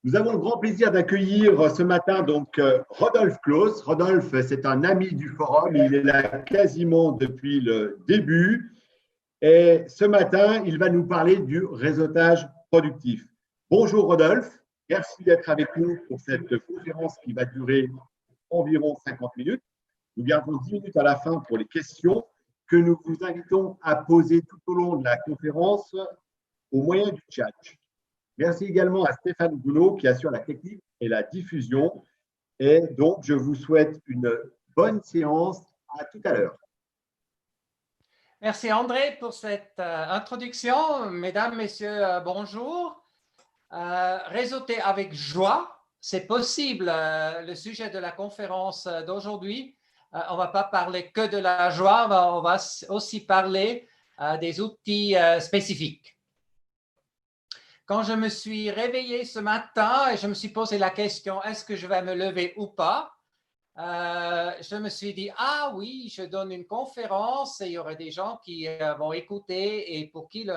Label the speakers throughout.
Speaker 1: Nous avons le grand plaisir d'accueillir ce matin Rodolphe Claus. Rodolphe, c'est un ami du forum, il est là quasiment depuis le début. Et ce matin, il va nous parler du réseautage productif. Bonjour Rodolphe, merci d'être avec nous pour cette conférence qui va durer environ 50 minutes. Nous gardons 10 minutes à la fin pour les questions que nous vous invitons à poser tout au long de la conférence au moyen du chat. Merci également à Stéphane Gounod qui assure la technique et la diffusion. Et donc, je vous souhaite une bonne séance. À tout à l'heure.
Speaker 2: Merci André pour cette introduction. Mesdames, Messieurs, bonjour. Réseauter avec joie, c'est possible. Le sujet de la conférence d'aujourd'hui, on ne va pas parler que de la joie, on va aussi parler des outils spécifiques. Quand je me suis réveillé ce matin et je me suis posé la question, est-ce que je vais me lever ou pas? Je me suis dit, ah oui, je donne une conférence et il y aurait des gens qui vont écouter et pour qui le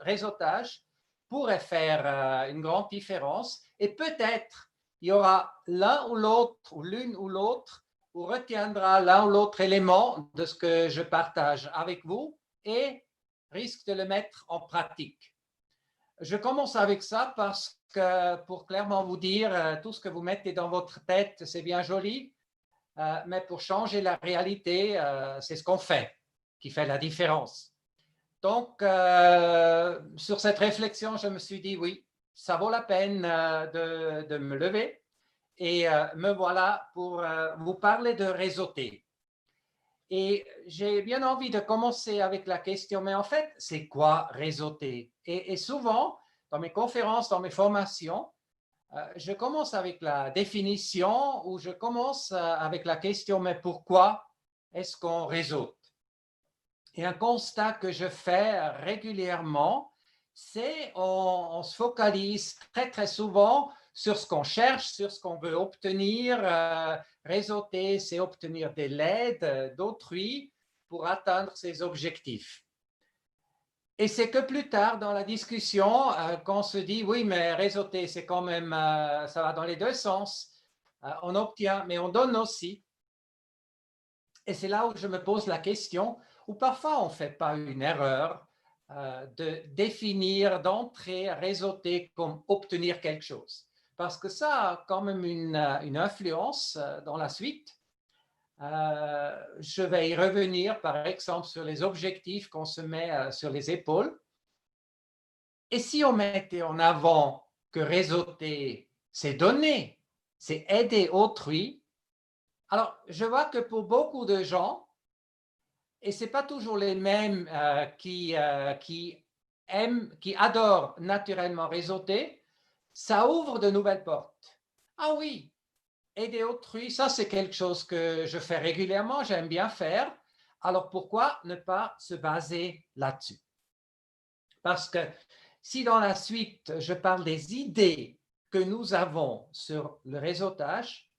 Speaker 2: réseautage pourrait faire une grande différence. Et peut-être il y aura l'un ou l'autre, ou l'une ou l'autre, ou retiendra l'un ou l'autre élément de ce que je partage avec vous et risque de le mettre en pratique. Je commence avec ça parce que pour clairement vous dire, tout ce que vous mettez dans votre tête, c'est bien joli, mais pour changer la réalité, c'est ce qu'on fait qui fait la différence. Donc, sur cette réflexion, je me suis dit, oui, ça vaut la peine de me lever et me voilà pour vous parler de réseauter. Et j'ai bien envie de commencer avec la question, mais en fait, c'est quoi réseauter? Et souvent, dans mes conférences, dans mes formations, je commence avec la définition ou je commence avec la question, mais pourquoi est-ce qu'on réseaute? Et un constat que je fais régulièrement, c'est on se focalise très souvent sur ce qu'on cherche, sur ce qu'on veut obtenir. Réseauter, c'est obtenir de l'aide d'autrui pour atteindre ses objectifs. Et c'est que plus tard dans la discussion qu'on se dit, oui, mais réseauter, c'est quand même, ça va dans les deux sens. On obtient, mais on donne aussi. Et c'est là où je me pose la question, où parfois on ne fait pas une erreur de définir d'entrée réseauter comme obtenir quelque chose. Parce que ça a quand même une influence dans la suite. Je vais y revenir, par exemple, sur les objectifs qu'on se met sur les épaules. Et si on mettait en avant que réseauter, c'est donner, c'est aider autrui, alors je vois que pour beaucoup de gens, et ce n'est pas toujours les mêmes qui aiment, qui adorent naturellement réseauter, ça ouvre de nouvelles portes. Ah oui, aider autrui, ça c'est quelque chose que je fais régulièrement, j'aime bien faire. Alors pourquoi ne pas se baser là-dessus? Parce que si dans la suite, je parle des idées que nous avons sur le réseautage,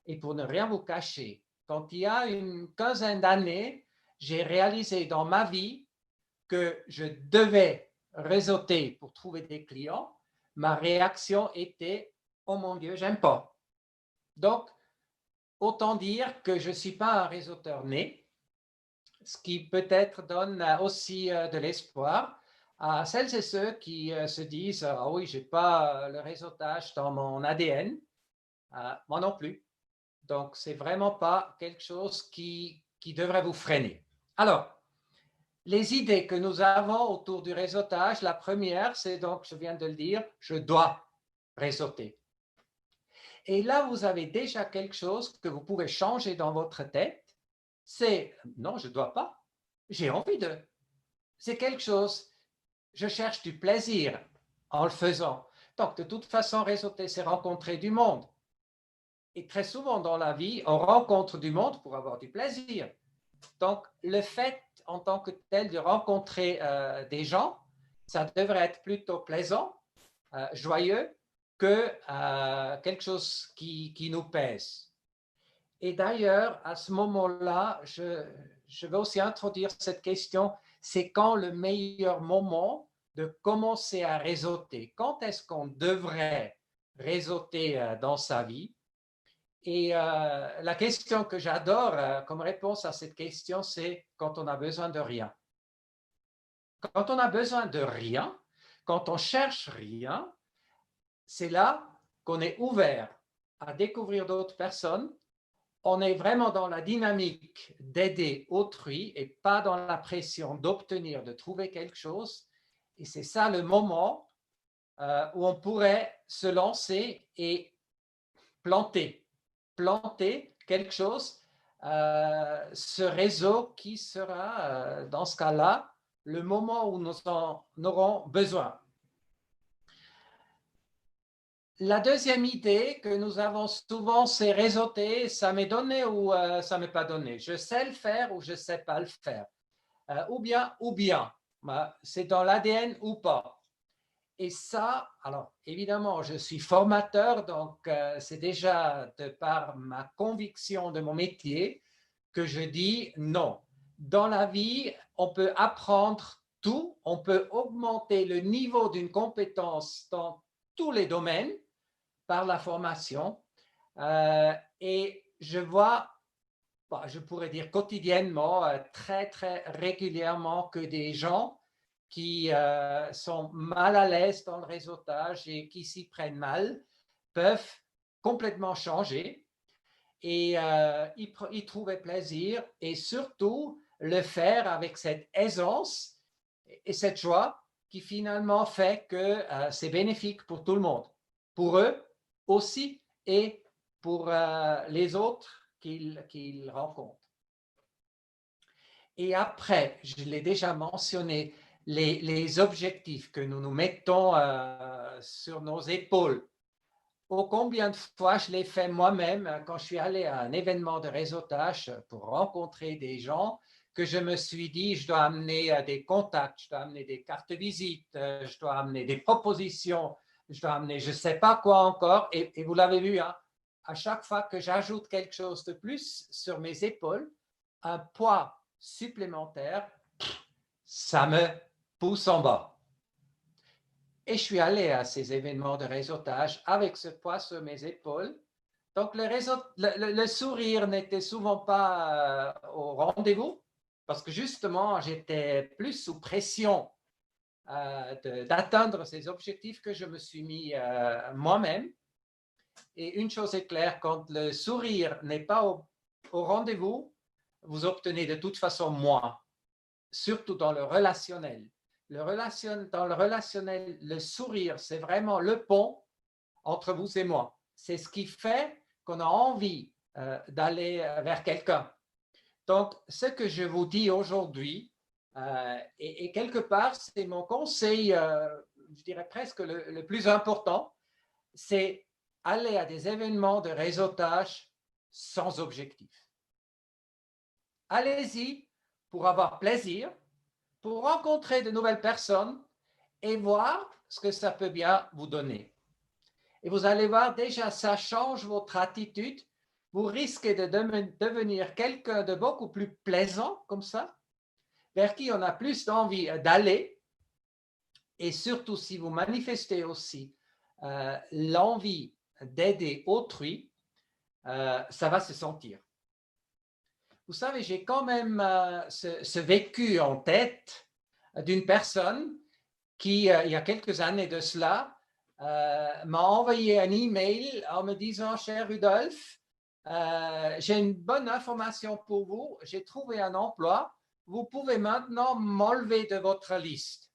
Speaker 2: et pour ne rien vous cacher, quand il y a une quinzaine d'années, j'ai réalisé dans ma vie que je devais réseauter pour trouver des clients, ma réaction était « Oh mon Dieu, j'aime pas ». Donc, autant dire que je ne suis pas un réseauteur né, ce qui peut-être donne aussi de l'espoir à celles et ceux qui se disent « Ah oui, je n'ai pas le réseautage dans mon ADN ». Moi non plus. Donc, ce n'est vraiment pas quelque chose qui devrait vous freiner. Alors, les idées que nous avons autour du réseautage, la première, c'est donc, je viens de le dire, je dois réseauter. Et là, vous avez déjà quelque chose que vous pouvez changer dans votre tête. C'est, non, je ne dois pas, j'ai envie de. C'est quelque chose, je cherche du plaisir en le faisant. Donc, de toute façon, réseauter, c'est rencontrer du monde. Et très souvent dans la vie, on rencontre du monde pour avoir du plaisir. Donc, le fait en tant que tel de rencontrer des gens, ça devrait être plutôt plaisant, joyeux, que quelque chose qui nous pèse. Et d'ailleurs, à ce moment-là, je vais aussi introduire cette question, c'est quand le meilleur moment de commencer à réseauter? Quand est-ce qu'on devrait réseauter dans sa vie. Et la question que j'adore comme réponse à cette question, c'est quand on a besoin de rien. Quand on a besoin de rien, quand on cherche rien, c'est là qu'on est ouvert à découvrir d'autres personnes. On est vraiment dans la dynamique d'aider autrui et pas dans la pression d'obtenir, de trouver quelque chose. Et c'est ça le moment où on pourrait se lancer et planter quelque chose, ce réseau qui sera, dans ce cas-là, le moment où nous en aurons besoin. La deuxième idée que nous avons souvent, c'est réseauter, ça m'est donné ou ça ne m'est pas donné. Je sais le faire ou je ne sais pas le faire. Ou bien, c'est dans l'ADN ou pas. Et ça, alors évidemment, je suis formateur, donc c'est déjà de par ma conviction de mon métier que je dis non. Dans la vie, on peut apprendre tout, on peut augmenter le niveau d'une compétence dans tous les domaines par la formation. Et je vois, je pourrais dire quotidiennement, très, très régulièrement que des gens qui sont mal à l'aise dans le réseautage et qui s'y prennent mal peuvent complètement changer et y trouver plaisir et surtout le faire avec cette aisance et cette joie qui finalement fait que c'est bénéfique pour tout le monde, pour eux aussi et pour les autres qu'ils rencontrent. Et après, je l'ai déjà mentionné, les objectifs que nous nous mettons sur nos épaules. Oh, combien de fois je l'ai fait moi-même quand je suis allé à un événement de réseautage pour rencontrer des gens, que je me suis dit, je dois amener des contacts, je dois amener des cartes visites, je dois amener des propositions, je dois amener je ne sais pas quoi encore. Et vous l'avez vu, hein, à chaque fois que j'ajoute quelque chose de plus sur mes épaules, un poids supplémentaire, ça me pousse en bas. Et je suis allé à ces événements de réseautage avec ce poids sur mes épaules. Donc, le sourire n'était souvent pas au rendez-vous parce que justement, j'étais plus sous pression d'atteindre ces objectifs que je me suis mis moi-même. Et une chose est claire, quand le sourire n'est pas au rendez-vous, vous obtenez de toute façon moins, surtout dans le relationnel. Dans le relationnel, le sourire, c'est vraiment le pont entre vous et moi. C'est ce qui fait qu'on a envie d'aller vers quelqu'un. Donc, ce que je vous dis aujourd'hui, et quelque part, c'est mon conseil, je dirais presque le plus important, c'est aller à des événements de réseautage sans objectif. Allez-y pour avoir plaisir, pour rencontrer de nouvelles personnes et voir ce que ça peut bien vous donner. Et vous allez voir, déjà, ça change votre attitude. Vous risquez de devenir quelqu'un de beaucoup plus plaisant, comme ça, vers qui on a plus d'envie d'aller. Et surtout, si vous manifestez aussi l'envie d'aider autrui, ça va se sentir. Vous savez, j'ai quand même ce vécu en tête d'une personne qui, il y a quelques années de cela, m'a envoyé un email en me disant, cher Rudolf, j'ai une bonne information pour vous, j'ai trouvé un emploi, vous pouvez maintenant m'enlever de votre liste.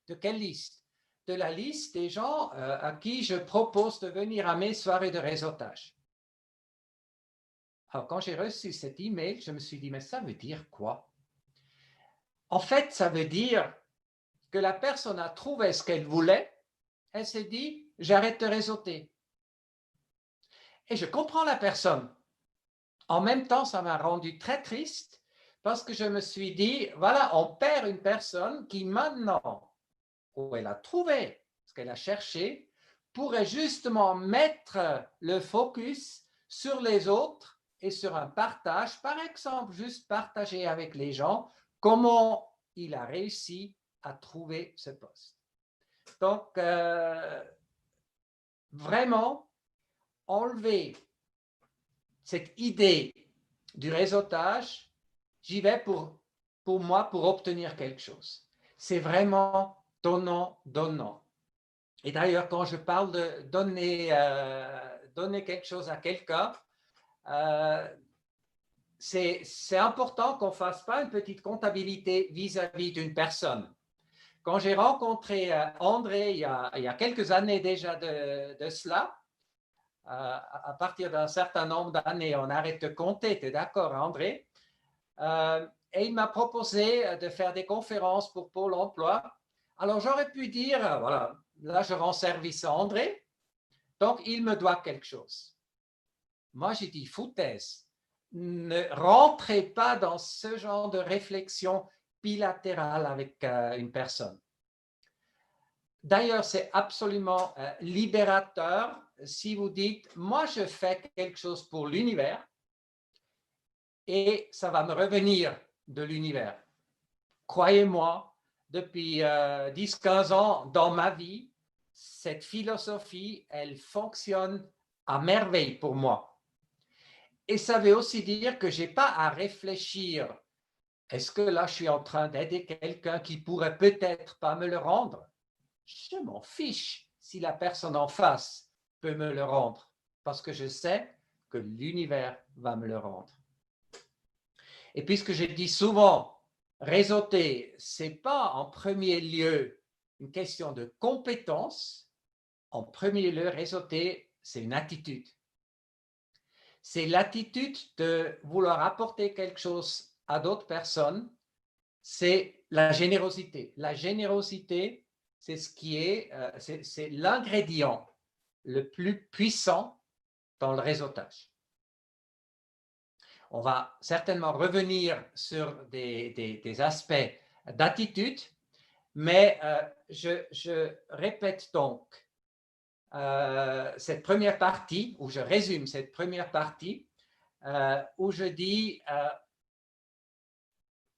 Speaker 2: De quelle liste? De la liste des gens à qui je propose de venir à mes soirées de réseautage. Alors, quand j'ai reçu cet email, je me suis dit, mais ça veut dire quoi? En fait, ça veut dire que la personne a trouvé ce qu'elle voulait, elle s'est dit, j'arrête de réseauter. Et je comprends la personne. En même temps, ça m'a rendu très triste parce que je me suis dit, voilà, on perd une personne qui maintenant, où elle a trouvé ce qu'elle a cherché, pourrait justement mettre le focus sur les autres et sur un partage, par exemple, juste partager avec les gens comment il a réussi à trouver ce poste. Donc, vraiment enlever cette idée du réseautage. J'y vais pour moi, pour obtenir quelque chose. C'est vraiment donnant, donnant. Et d'ailleurs, quand je parle de donner quelque chose à quelqu'un, c'est important qu'on ne fasse pas une petite comptabilité vis-à-vis d'une personne. Quand j'ai rencontré André il y a quelques années déjà de cela, à partir d'un certain nombre d'années, on arrête de compter, tu es d'accord, André? Et il m'a proposé de faire des conférences pour Pôle emploi. Alors j'aurais pu dire, voilà, là je rends service à André, donc il me doit quelque chose. Moi j'ai dit, foutaise, ne rentrez pas dans ce genre de réflexion bilatérale avec une personne. D'ailleurs, c'est absolument libérateur si vous dites, moi je fais quelque chose pour l'univers et ça va me revenir de l'univers. Croyez-moi, depuis 10-15 ans dans ma vie, cette philosophie, elle fonctionne à merveille pour moi. Et ça veut aussi dire que je n'ai pas à réfléchir, est-ce que là je suis en train d'aider quelqu'un qui pourrait peut-être pas me le rendre? Je m'en fiche si la personne en face peut me le rendre, parce que je sais que l'univers va me le rendre. Et puisque je dis souvent, réseauter, ce n'est pas en premier lieu une question de compétence. En premier lieu, réseauter, c'est une attitude. C'est l'attitude de vouloir apporter quelque chose à d'autres personnes. C'est la générosité. La générosité, c'est ce qui est, c'est l'ingrédient le plus puissant dans le réseautage. On va certainement revenir sur des aspects d'attitude, mais je répète donc cette première partie, ou je résume cette première partie, où je dis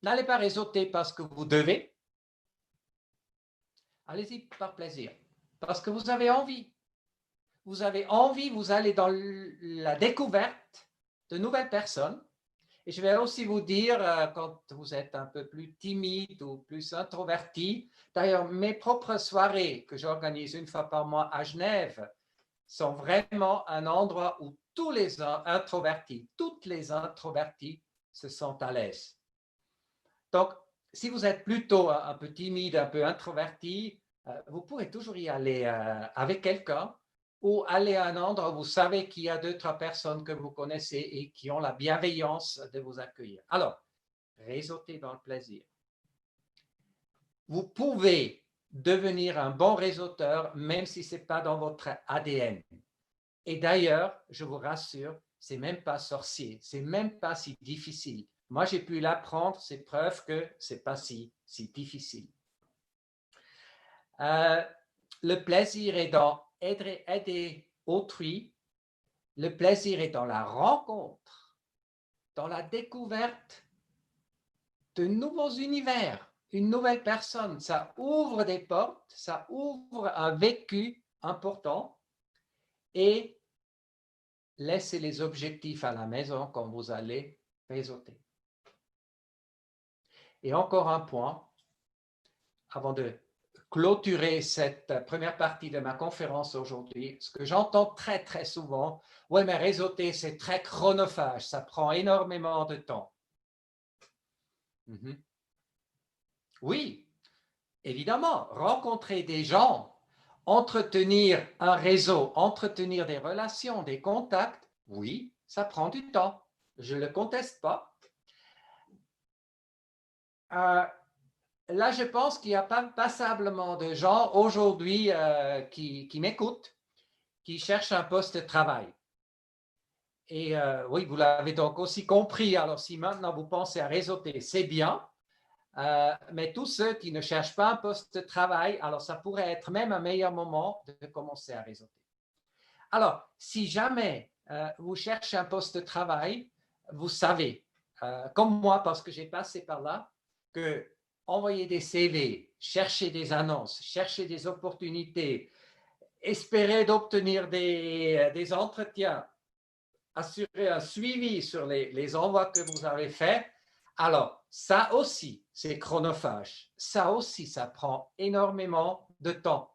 Speaker 2: n'allez pas réseauter parce que vous devez, allez-y par plaisir, parce que vous avez envie. Vous avez envie, vous allez dans la découverte de nouvelles personnes. Et je vais aussi vous dire, quand vous êtes un peu plus timide ou plus introverti, d'ailleurs, mes propres soirées que j'organise une fois par mois à Genève sont vraiment un endroit où tous les introvertis, toutes les introvertis se sentent à l'aise. Donc, si vous êtes plutôt un peu timide, un peu introverti, vous pourrez toujours y aller avec quelqu'un ou aller à un endroit où vous savez qu'il y a 2-3 personnes que vous connaissez et qui ont la bienveillance de vous accueillir. Alors, réseauter dans le plaisir. Vous pouvez devenir un bon réseauteur même si ce n'est pas dans votre ADN. Et d'ailleurs, je vous rassure, ce n'est même pas sorcier, ce n'est même pas si difficile. Moi, j'ai pu l'apprendre, c'est preuve que ce n'est pas si difficile. Le plaisir est dans aider autrui. Le plaisir est dans la rencontre, dans la découverte de nouveaux univers, une nouvelle personne. Ça ouvre des portes, ça ouvre un vécu important et laissez les objectifs à la maison quand vous allez réseauter. Et encore un point, avant de clôturer cette première partie de ma conférence aujourd'hui, ce que j'entends très, très souvent, oui, mais réseauter, c'est très chronophage, ça prend énormément de temps. Oui, évidemment, rencontrer des gens, entretenir un réseau, entretenir des relations, des contacts, oui, ça prend du temps. Je ne le conteste pas. Là, je pense qu'il y a passablement de gens aujourd'hui qui m'écoutent, qui cherchent un poste de travail. Et oui, vous l'avez donc aussi compris. Alors, si maintenant vous pensez à réseauter, c'est bien. Mais tous ceux qui ne cherchent pas un poste de travail, alors ça pourrait être même un meilleur moment de commencer à réseauter. Alors, si jamais vous cherchez un poste de travail, vous savez, comme moi, parce que j'ai passé par là, que envoyer des CV, chercher des annonces, chercher des opportunités, espérer d'obtenir des entretiens, assurer un suivi sur les envois que vous avez faits. Alors, ça aussi, c'est chronophage. Ça aussi, ça prend énormément de temps.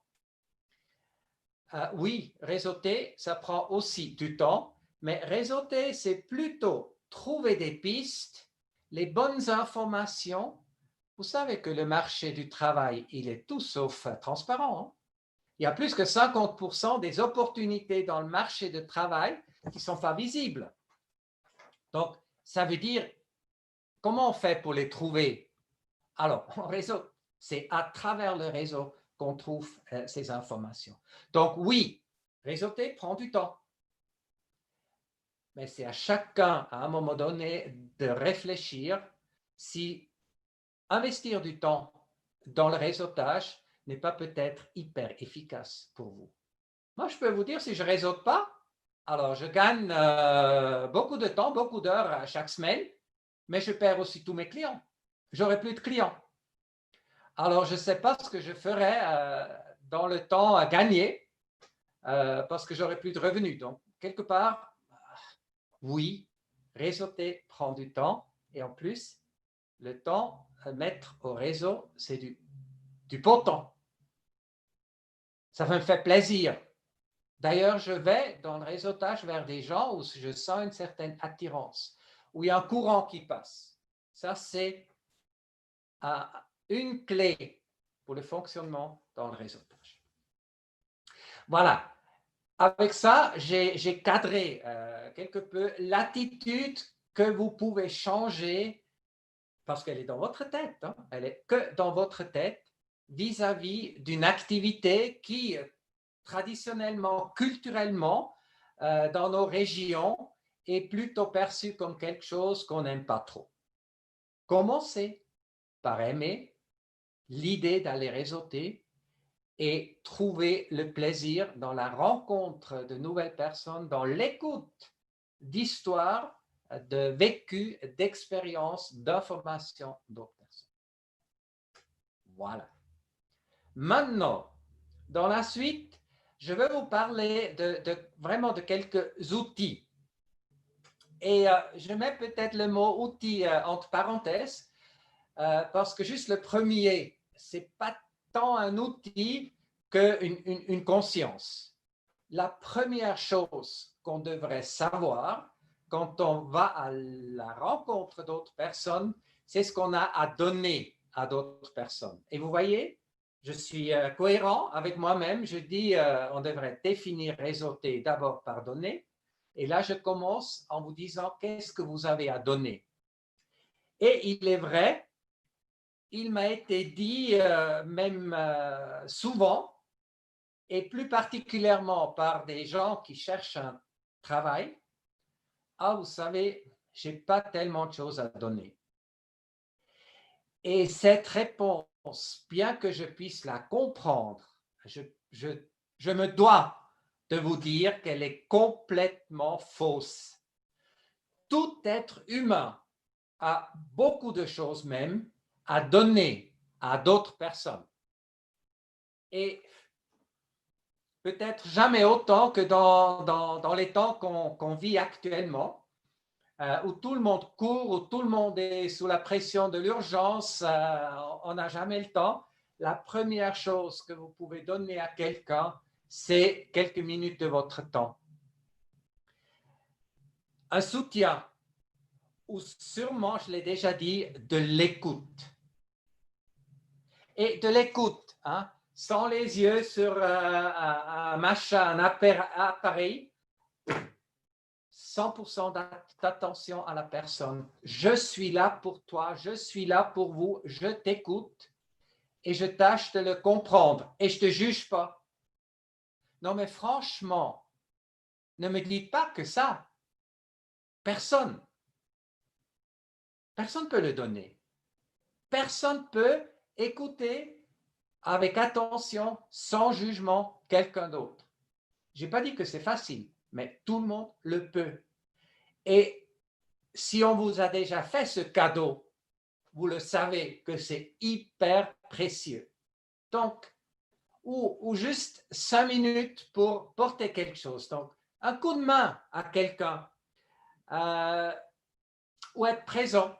Speaker 2: Oui, réseauter, ça prend aussi du temps, mais réseauter, c'est plutôt trouver des pistes, les bonnes informations. Vous savez que le marché du travail, il est tout sauf transparent. Hein? Il y a plus que 50% des opportunités dans le marché du travail qui ne sont pas visibles. Donc, ça veut dire, comment on fait pour les trouver? Alors, en réseau, c'est à travers le réseau qu'on trouve ces informations. Donc, oui, réseauter prend du temps. Mais c'est à chacun, à un moment donné, de réfléchir si investir du temps dans le réseautage n'est pas peut-être hyper efficace pour vous. Moi, je peux vous dire, si je ne réseaute pas, alors je gagne beaucoup de temps, beaucoup d'heures chaque semaine, mais je perds aussi tous mes clients. J'aurai plus de clients. Alors, je ne sais pas ce que je ferai dans le temps à gagner parce que j'aurai plus de revenus. Donc, quelque part, oui, réseauter prend du temps et en plus, le temps à mettre au réseau, c'est du beau temps. Ça me fait plaisir. D'ailleurs, je vais dans le réseautage vers des gens où je sens une certaine attirance, où il y a un courant qui passe. Ça, c'est une clé pour le fonctionnement dans le réseautage. Voilà. Avec ça, j'ai cadré quelque peu l'attitude que vous pouvez changer parce qu'elle est dans votre tête. Hein, elle est que dans votre tête vis-à-vis d'une activité qui, traditionnellement, culturellement, dans nos régions, est plutôt perçue comme quelque chose qu'on n'aime pas trop. Commencez par aimer l'idée d'aller réseauter et trouver le plaisir dans la rencontre de nouvelles personnes, dans l'écoute d'histoires, de vécus, d'expériences, d'informations d'autres personnes. Voilà. Maintenant, dans la suite, je vais vous parler vraiment de quelques outils. Et je mets peut-être le mot outil entre parenthèses, parce que juste le premier, ce n'est pas tant un outil qu'une conscience. La première chose qu'on devrait savoir quand on va à la rencontre d'autres personnes, c'est ce qu'on a à donner à d'autres personnes. Et vous voyez, je suis cohérent avec moi-même. Je dis on devrait définir, réseauter d'abord par donner. Et là, je commence en vous disant qu'est-ce que vous avez à donner. Et il est vrai, il m'a été dit même souvent, et plus particulièrement par des gens qui cherchent un travail, ah, vous savez, je n'ai pas tellement de choses à donner. Et cette réponse, bien que je puisse la comprendre, je me dois de vous dire qu'elle est complètement fausse. Tout être humain a beaucoup de choses même à donner à d'autres personnes. Et peut-être jamais autant que dans les temps qu'on vit actuellement, où tout le monde court, où tout le monde est sous la pression de l'urgence, on n'a jamais le temps. La première chose que vous pouvez donner à quelqu'un, c'est quelques minutes de votre temps. Un soutien, ou sûrement, je l'ai déjà dit, de l'écoute. Et de l'écoute, hein, sans les yeux sur un machin, un appareil, 100% d'attention à la personne. Je suis là pour toi, je suis là pour vous, je t'écoute et je tâche de le comprendre et je ne te juge pas. Non, mais franchement, ne me dites pas que ça. Personne ne peut le donner. Personne ne peut écouter avec attention, sans jugement, quelqu'un d'autre. Je n'ai pas dit que c'est facile, mais tout le monde le peut. Et si on vous a déjà fait ce cadeau, vous le savez que c'est hyper précieux. Donc, ou juste 5 minutes pour porter quelque chose. Donc, un coup de main à quelqu'un, ou être présent,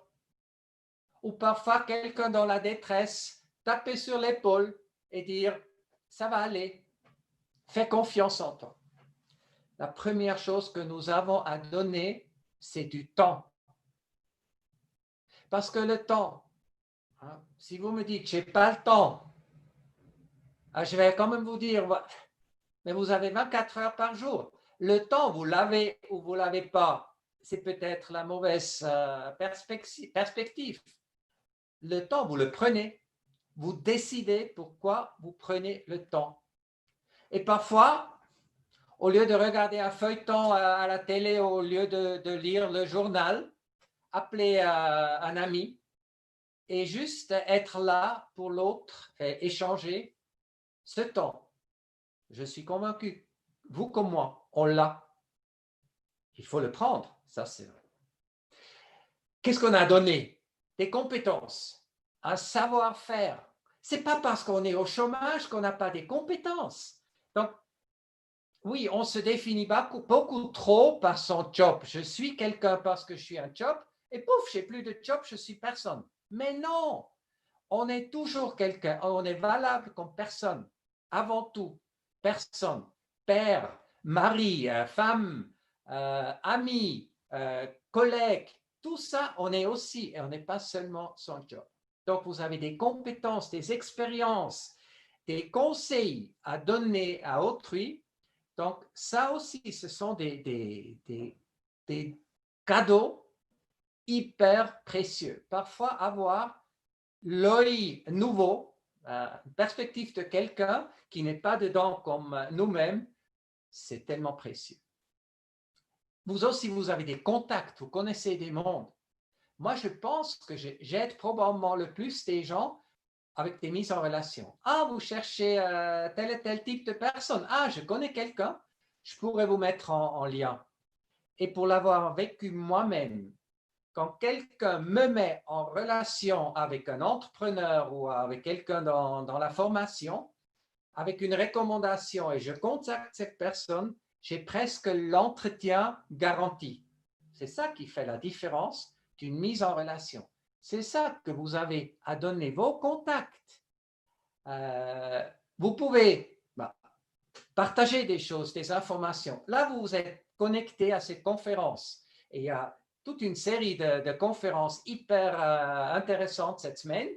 Speaker 2: ou parfois quelqu'un dans la détresse, taper sur l'épaule et dire « ça va aller, fais confiance en toi ». La première chose que nous avons à donner, c'est du temps. Parce que le temps, hein, si vous me dites « je n'ai pas le temps », je vais quand même vous dire « mais vous avez 24 heures par jour ». Le temps, vous l'avez ou vous ne l'avez pas, c'est peut-être la mauvaise perspective. Le temps, vous le prenez. Vous décidez pourquoi vous prenez le temps. Et parfois, au lieu de regarder un feuilleton à la télé, au lieu de lire le journal, appelez un ami et juste être là pour l'autre et échanger ce temps. Je suis convaincu, vous comme moi, on l'a. Il faut le prendre, ça c'est vrai. Qu'est-ce qu'on a donné? Des compétences, un savoir-faire. Ce n'est pas parce qu'on est au chômage qu'on n'a pas des compétences. Donc, oui, on se définit beaucoup trop par son job. Je suis quelqu'un parce que je suis un job et pouf, je n'ai plus de job, je suis personne. Mais non, on est toujours quelqu'un, on est valable comme personne. Avant tout, personne, père, mari, femme, ami, collègue, tout ça, on est aussi, et on n'est pas seulement son job. Donc, vous avez des compétences, des expériences, des conseils à donner à autrui. Donc, ça aussi, ce sont des cadeaux hyper précieux. Parfois, avoir l'œil nouveau, perspective de quelqu'un qui n'est pas dedans comme nous-mêmes, c'est tellement précieux. Vous aussi, vous avez des contacts, vous connaissez des mondes. Moi, je pense que j'aide probablement le plus des gens avec des mises en relation. Ah, vous cherchez tel et tel type de personne. Ah, je connais quelqu'un, je pourrais vous mettre en lien. Et pour l'avoir vécu moi-même, quand quelqu'un me met en relation avec un entrepreneur ou avec quelqu'un dans la formation, avec une recommandation et je contacte cette personne, j'ai presque l'entretien garanti. C'est ça qui fait la différence d'une mise en relation. C'est ça que vous avez à donner, vos contacts. Vous pouvez partager des choses, des informations. Là, vous vous êtes connecté à cette conférence. Et il y a toute une série de conférences hyper intéressantes cette semaine.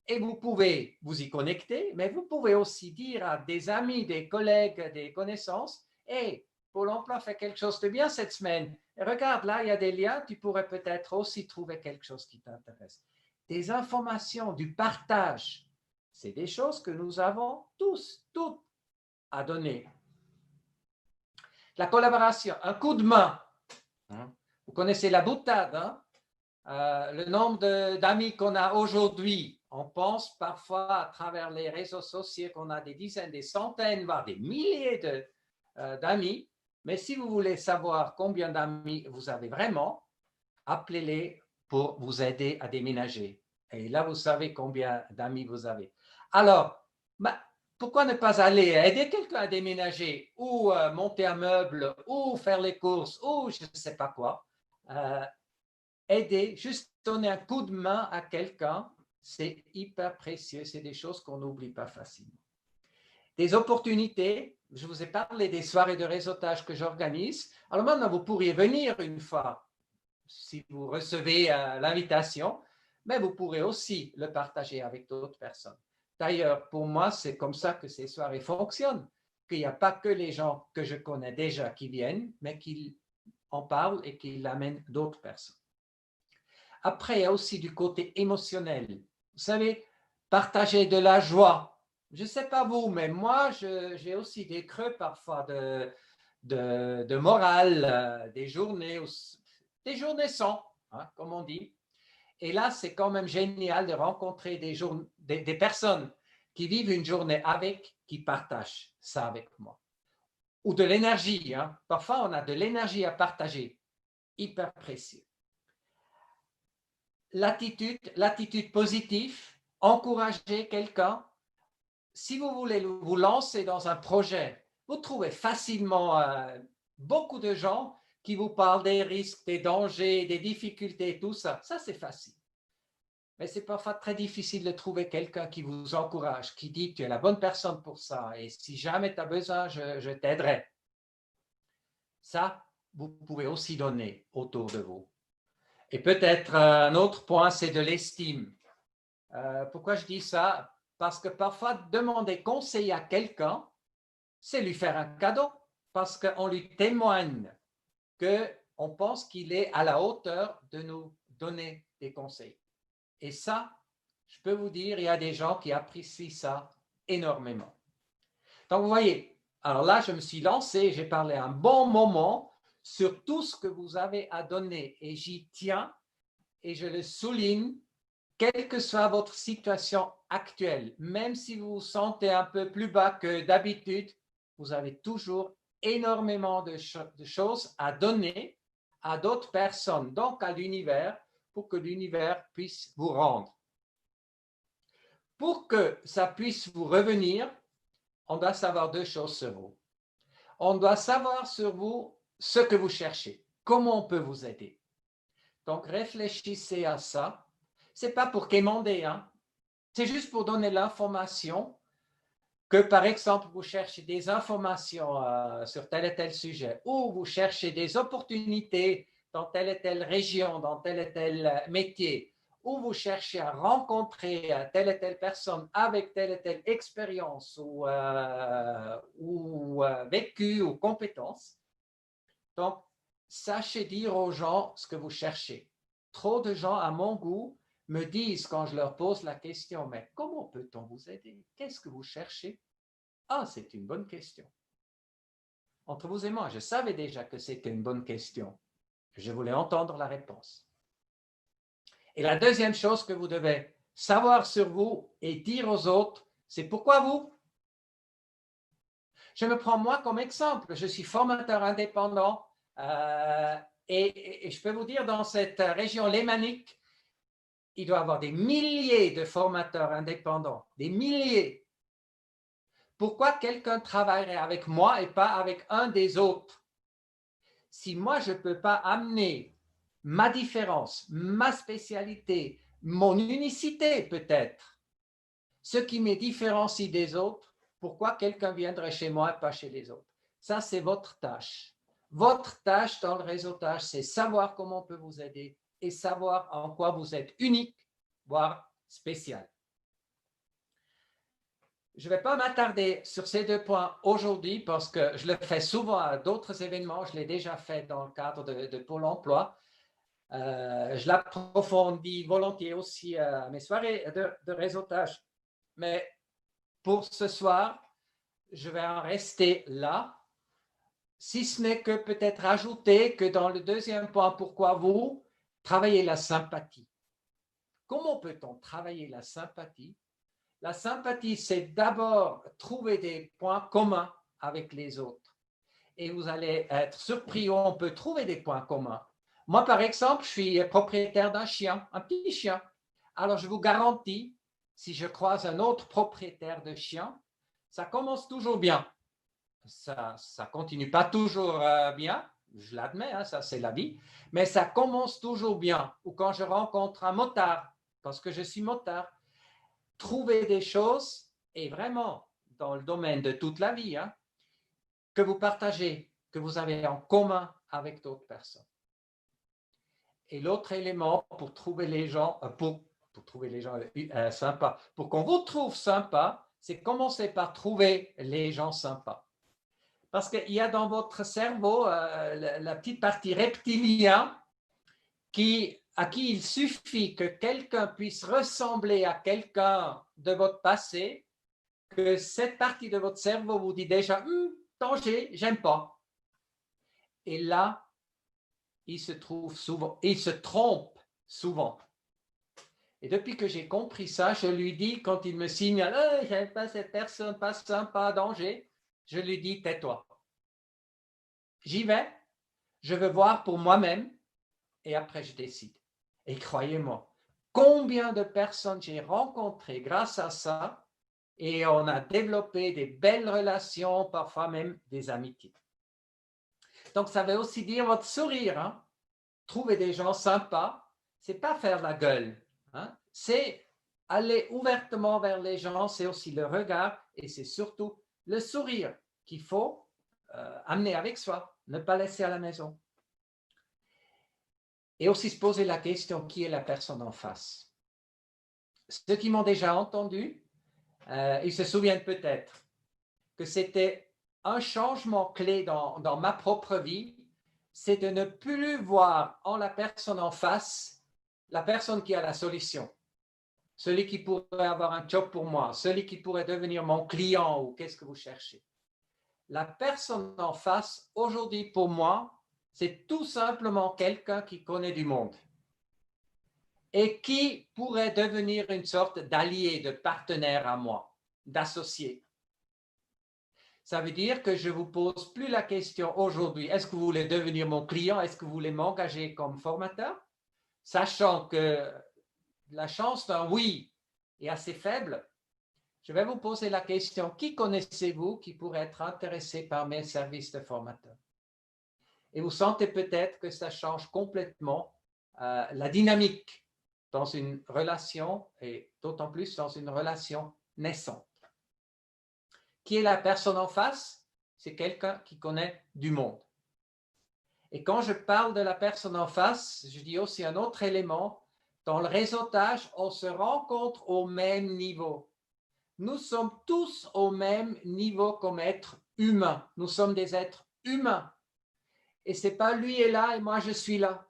Speaker 2: Et vous pouvez vous y connecter, mais vous pouvez aussi dire à des amis, des collègues, des connaissances, « Hey, Pôle emploi fait quelque chose de bien cette semaine. Et regarde, là, il y a des liens, tu pourrais peut-être aussi trouver quelque chose qui t'intéresse. » Des informations, du partage, c'est des choses que nous avons tous, toutes à donner. La collaboration, un coup de main. Vous connaissez la boutade, hein? Le nombre d'amis qu'on a aujourd'hui, on pense parfois à travers les réseaux sociaux qu'on a des dizaines, des centaines, voire des milliers d'amis. Mais si vous voulez savoir combien d'amis vous avez vraiment, appelez-les pour vous aider à déménager. Et là, vous savez combien d'amis vous avez. Alors, pourquoi ne pas aller aider quelqu'un à déménager ou monter un meuble ou faire les courses ou je ne sais pas quoi. Aider, juste donner un coup de main à quelqu'un, c'est hyper précieux. C'est des choses qu'on n'oublie pas facilement. Des opportunités, je vous ai parlé des soirées de réseautage que j'organise. Alors maintenant, vous pourriez venir une fois si vous recevez l'invitation, mais vous pourrez aussi le partager avec d'autres personnes. D'ailleurs, pour moi, c'est comme ça que ces soirées fonctionnent, qu'il n'y a pas que les gens que je connais déjà qui viennent, mais qui en parlent et qui l'amènent d'autres personnes. Après, il y a aussi du côté émotionnel. Vous savez, partager de la joie. Je ne sais pas vous, mais moi, j'ai aussi des creux parfois de morale, des journées sans, hein, comme on dit. Et là, c'est quand même génial de rencontrer des personnes qui vivent une journée avec, qui partagent ça avec moi. Ou de l'énergie. Hein. Parfois, on a de l'énergie à partager. Hyper précieux. L'attitude positive, encourager quelqu'un, si vous voulez vous lancer dans un projet, vous trouvez facilement beaucoup de gens qui vous parlent des risques, des dangers, des difficultés, tout ça. Ça, c'est facile. Mais c'est parfois très difficile de trouver quelqu'un qui vous encourage, qui dit tu es la bonne personne pour ça et si jamais tu as besoin, je t'aiderai. Ça, vous pouvez aussi donner autour de vous. Et peut-être un autre point, c'est de l'estime. Pourquoi je dis ça? Parce que parfois, demander conseil à quelqu'un, c'est lui faire un cadeau, parce qu'on lui témoigne qu'on pense qu'il est à la hauteur de nous donner des conseils. Et ça, je peux vous dire, il y a des gens qui apprécient ça énormément. Donc, vous voyez, alors là, je me suis lancé, j'ai parlé un bon moment sur tout ce que vous avez à donner et j'y tiens et je le souligne, quelle que soit votre situation actuelle, même si vous vous sentez un peu plus bas que d'habitude, vous avez toujours énormément de choses à donner à d'autres personnes, donc à l'univers, pour que l'univers puisse vous rendre. Pour que ça puisse vous revenir, on doit savoir deux choses sur vous. On doit savoir sur vous ce que vous cherchez, comment on peut vous aider. Donc, réfléchissez à ça. Ce n'est pas pour quémander, hein? C'est juste pour donner l'information que, par exemple, vous cherchez des informations sur tel et tel sujet ou vous cherchez des opportunités dans telle et telle région, dans tel et tel métier, ou vous cherchez à rencontrer telle et telle personne avec telle et telle expérience ou vécu ou compétence. Donc, sachez dire aux gens ce que vous cherchez. Trop de gens, à mon goût, me disent quand je leur pose la question, mais comment peut-on vous aider? Qu'est-ce que vous cherchez? Ah, c'est une bonne question. Entre vous et moi, je savais déjà que c'était une bonne question. Je voulais entendre la réponse. Et la deuxième chose que vous devez savoir sur vous et dire aux autres, c'est pourquoi vous? Je me prends moi comme exemple. Je suis formateur indépendant et je peux vous dire, dans cette région lémanique, il doit y avoir des milliers de formateurs indépendants, des milliers. Pourquoi quelqu'un travaillerait avec moi et pas avec un des autres? Si moi, je ne peux pas amener ma différence, ma spécialité, mon unicité peut-être, ce qui me différencie des autres, pourquoi quelqu'un viendrait chez moi et pas chez les autres? Ça, c'est votre tâche. Votre tâche dans le réseautage, c'est savoir comment on peut vous aider et savoir en quoi vous êtes unique, voire spécial. Je ne vais pas m'attarder sur ces deux points aujourd'hui parce que je le fais souvent à d'autres événements. Je l'ai déjà fait dans le cadre de Pôle emploi. Je l'approfondis volontiers aussi à mes soirées de réseautage. Mais pour ce soir, je vais en rester là, si ce n'est que peut-être ajouter que dans le deuxième point, pourquoi vous, travaillez la sympathie. Comment peut-on travailler la sympathie? La sympathie, c'est d'abord trouver des points communs avec les autres. Et vous allez être surpris où on peut trouver des points communs. Moi, par exemple, je suis propriétaire d'un chien, un petit chien. Alors, je vous garantis, si je croise un autre propriétaire de chien, ça commence toujours bien. Ça ne continue pas toujours bien, je l'admets, hein, ça c'est la vie, mais ça commence toujours bien. Ou quand je rencontre un motard, parce que je suis motard, trouver des choses, et vraiment dans le domaine de toute la vie, hein, que vous partagez, que vous avez en commun avec d'autres personnes. Et l'autre élément pour trouver les gens, pour trouver les gens sympas, pour qu'on vous trouve sympa, c'est commencer par trouver les gens sympas. Parce qu'il y a dans votre cerveau la petite partie reptilienne à qui il suffit que quelqu'un puisse ressembler à quelqu'un de votre passé, que cette partie de votre cerveau vous dit déjà danger, j'aime pas. Et là, il se trompe souvent. Et depuis que j'ai compris ça, je lui dis, quand il me signale j'aime pas cette personne, pas sympa, danger, je lui dis tais-toi. J'y vais, je veux voir pour moi-même et après je décide. Et croyez-moi, combien de personnes j'ai rencontrées grâce à ça et on a développé des belles relations, parfois même des amitiés. Donc, ça veut aussi dire votre sourire. Hein? Trouver des gens sympas, c'est pas faire la gueule. Hein? C'est aller ouvertement vers les gens, c'est aussi le regard et c'est surtout le sourire qu'il faut amener avec soi, ne pas laisser à la maison. Et aussi se poser la question, qui est la personne en face? Ceux qui m'ont déjà entendu, ils se souviennent peut-être que c'était un changement clé dans ma propre vie, c'est de ne plus voir en la personne en face la personne qui a la solution, celui qui pourrait avoir un job pour moi, celui qui pourrait devenir mon client ou qu'est-ce que vous cherchez. La personne en face, aujourd'hui pour moi, c'est tout simplement quelqu'un qui connaît du monde et qui pourrait devenir une sorte d'allié, de partenaire à moi, d'associé. Ça veut dire que je ne vous pose plus la question aujourd'hui, est-ce que vous voulez devenir mon client, est-ce que vous voulez m'engager comme formateur, sachant que la chance d'un oui est assez faible. Je vais vous poser la question, qui connaissez-vous qui pourrait être intéressé par mes services de formateur? Et vous sentez peut-être que ça change complètement la dynamique dans une relation et d'autant plus dans une relation naissante. Qui est la personne en face? C'est quelqu'un qui connaît du monde. Et quand je parle de la personne en face, je dis aussi un autre élément. Dans le réseautage, on se rencontre au même niveau. Nous sommes tous au même niveau comme êtres humains. Nous sommes des êtres humains. Et ce n'est pas lui est là et moi je suis là.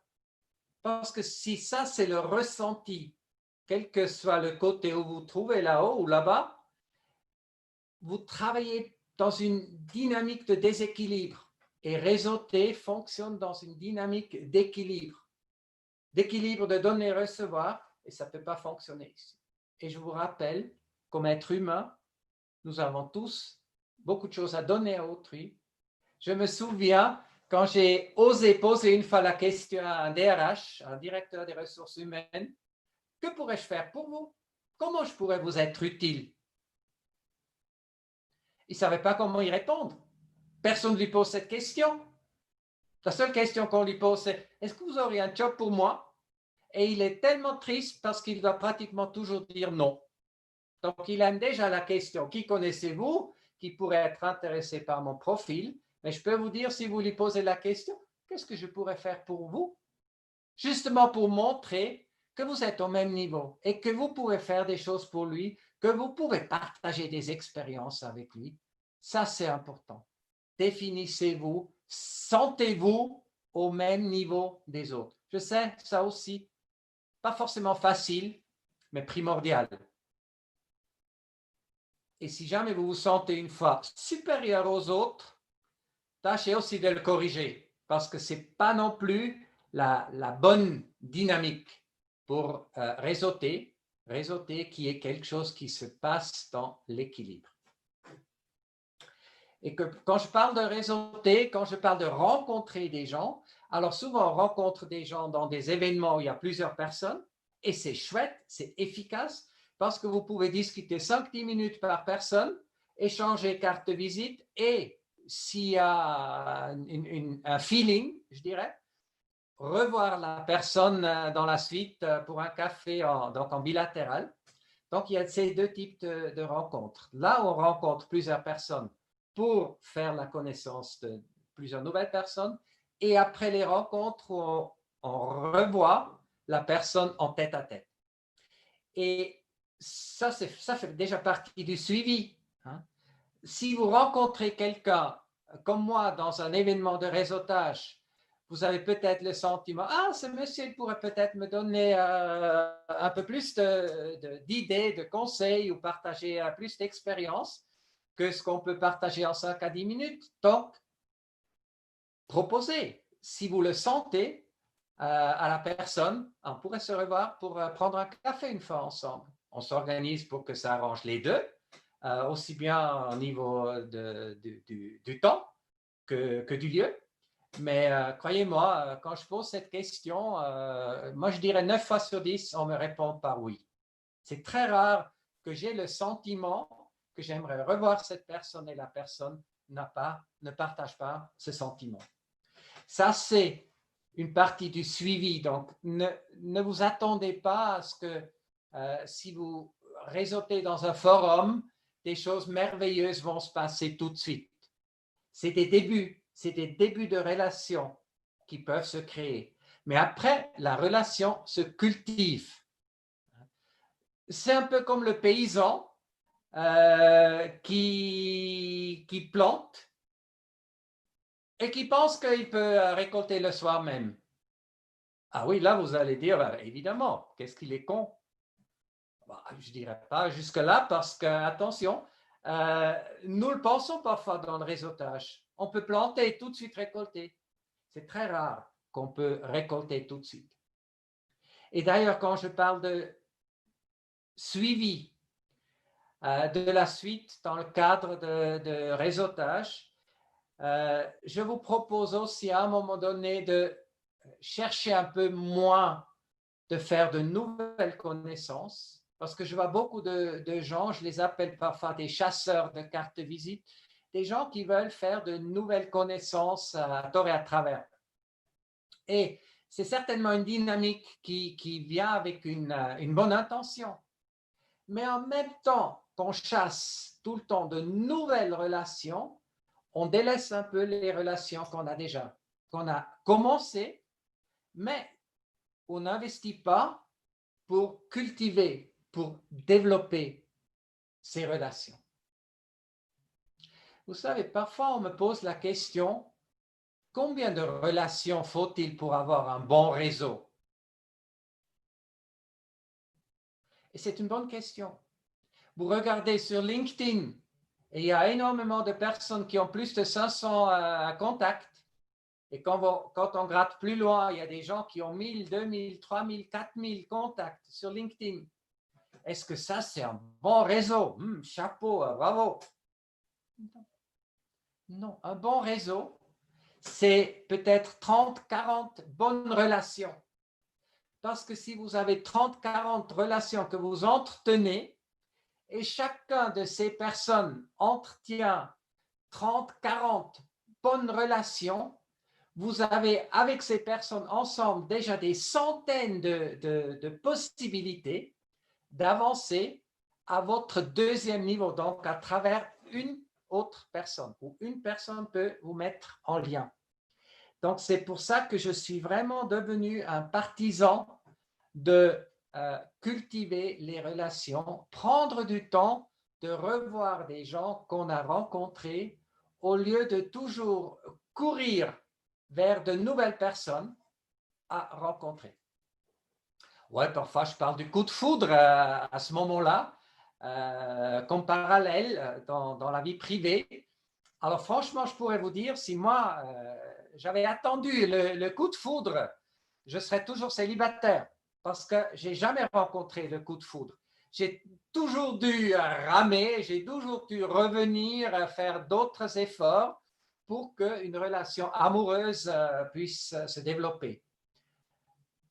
Speaker 2: Parce que si ça c'est le ressenti, quel que soit le côté où vous vous trouvez là-haut ou là-bas, vous travaillez dans une dynamique de déséquilibre. Et réseauter fonctionne dans une dynamique d'équilibre. D'équilibre de donner et recevoir, et ça ne peut pas fonctionner ici. Et je vous rappelle, comme être humain, nous avons tous beaucoup de choses à donner à autrui. Je me souviens, quand j'ai osé poser une fois la question à un DRH, un directeur des ressources humaines, que pourrais-je faire pour vous? Comment je pourrais vous être utile? Il ne savait pas comment y répondre. Personne ne lui pose cette question. La seule question qu'on lui pose, c'est « Est-ce que vous auriez un job pour moi ?» Et il est tellement triste parce qu'il doit pratiquement toujours dire non. Donc, il aime déjà la question « Qui connaissez-vous qui pourrait être intéressé par mon profil ?» Mais je peux vous dire, si vous lui posez la question « Qu'est-ce que je pourrais faire pour vous ?» Justement pour montrer que vous êtes au même niveau et que vous pouvez faire des choses pour lui, que vous pouvez partager des expériences avec lui. Ça, c'est important. Définissez-vous, sentez-vous au même niveau des autres. Je sais, ça aussi, pas forcément facile, mais primordial. Et si jamais vous vous sentez une fois supérieur aux autres, tâchez aussi de le corriger, parce que ce n'est pas non plus la bonne dynamique pour réseauter qui est quelque chose qui se passe dans l'équilibre. Et que quand je parle de réseauter, quand je parle de rencontrer des gens, alors souvent on rencontre des gens dans des événements où il y a plusieurs personnes, et c'est chouette, c'est efficace, parce que vous pouvez discuter 5-10 minutes par personne, échanger carte de visite, et s'il y a un feeling, je dirais, revoir la personne dans la suite pour un café donc en bilatéral. Donc, il y a ces deux types de rencontres. Là, on rencontre plusieurs personnes pour faire la connaissance de plusieurs nouvelles personnes. Et après les rencontres, on revoit la personne en tête à tête. Et ça fait déjà partie du suivi. Hein. Si vous rencontrez quelqu'un comme moi dans un événement de réseautage, vous avez peut-être le sentiment, ah, ce monsieur il pourrait peut-être me donner un peu plus d'idées, de conseils ou partager plus d'expériences que ce qu'on peut partager en 5 à 10 minutes. Donc, proposez, si vous le sentez, à la personne, on pourrait se revoir pour prendre un café une fois ensemble. On s'organise pour que ça arrange les deux, aussi bien au niveau du temps que du lieu. Mais croyez-moi, quand je pose cette question, moi je dirais 9 fois sur 10, on me répond par oui. C'est très rare que j'ai le sentiment que j'aimerais revoir cette personne et la personne ne partage pas ce sentiment. Ça, c'est une partie du suivi. Donc, ne vous attendez pas à ce que si vous réseautez dans un forum, des choses merveilleuses vont se passer tout de suite. C'est des débuts de relations qui peuvent se créer. Mais après, la relation se cultive. C'est un peu comme le paysan qui plante et qui pense qu'il peut récolter le soir même. Ah oui, là, vous allez dire, évidemment, qu'est-ce qu'il est con? Je ne dirais pas jusque-là parce que, attention, nous le pensons parfois dans le réseautage. On peut planter et tout de suite récolter. C'est très rare qu'on peut récolter tout de suite. Et d'ailleurs, quand je parle de suivi de la suite dans le cadre de réseautage, je vous propose aussi à un moment donné de chercher un peu moins de faire de nouvelles connaissances, parce que je vois beaucoup de gens, je les appelle parfois des chasseurs de cartes de visite, des gens qui veulent faire de nouvelles connaissances à tort et à travers. Et c'est certainement une dynamique qui vient avec une bonne intention. Mais en même temps qu'on chasse tout le temps de nouvelles relations, on délaisse un peu les relations qu'on a déjà, qu'on a commencé, mais on n'investit pas pour cultiver, pour développer ces relations. Vous savez, parfois on me pose la question, combien de relations faut-il pour avoir un bon réseau? Et c'est une bonne question. Vous regardez sur LinkedIn, et il y a énormément de personnes qui ont plus de 500 contacts. Et quand on gratte plus loin, il y a des gens qui ont 1000, 2000, 3000, 4000 contacts sur LinkedIn. Est-ce que ça, c'est un bon réseau? Chapeau, bravo. Non, un bon réseau, c'est peut-être 30, 40 bonnes relations. Parce que si vous avez 30, 40 relations que vous entretenez, et chacun de ces personnes entretient 30, 40 bonnes relations, vous avez avec ces personnes ensemble déjà des centaines de possibilités d'avancer à votre deuxième niveau, donc à travers une autre personne, ou une personne peut vous mettre en lien. Donc, c'est pour ça que je suis vraiment devenu un partisan de cultiver les relations, prendre du temps de revoir des gens qu'on a rencontrés au lieu de toujours courir vers de nouvelles personnes à rencontrer. Ouais, parfois je parle du coup de foudre à ce moment-là, comme parallèle dans la vie privée. Alors franchement, je pourrais vous dire, si moi j'avais attendu le coup de foudre, je serais toujours célibataire parce que je n'ai jamais rencontré le coup de foudre. J'ai toujours dû ramer, j'ai toujours dû revenir faire d'autres efforts pour qu'une relation amoureuse puisse se développer.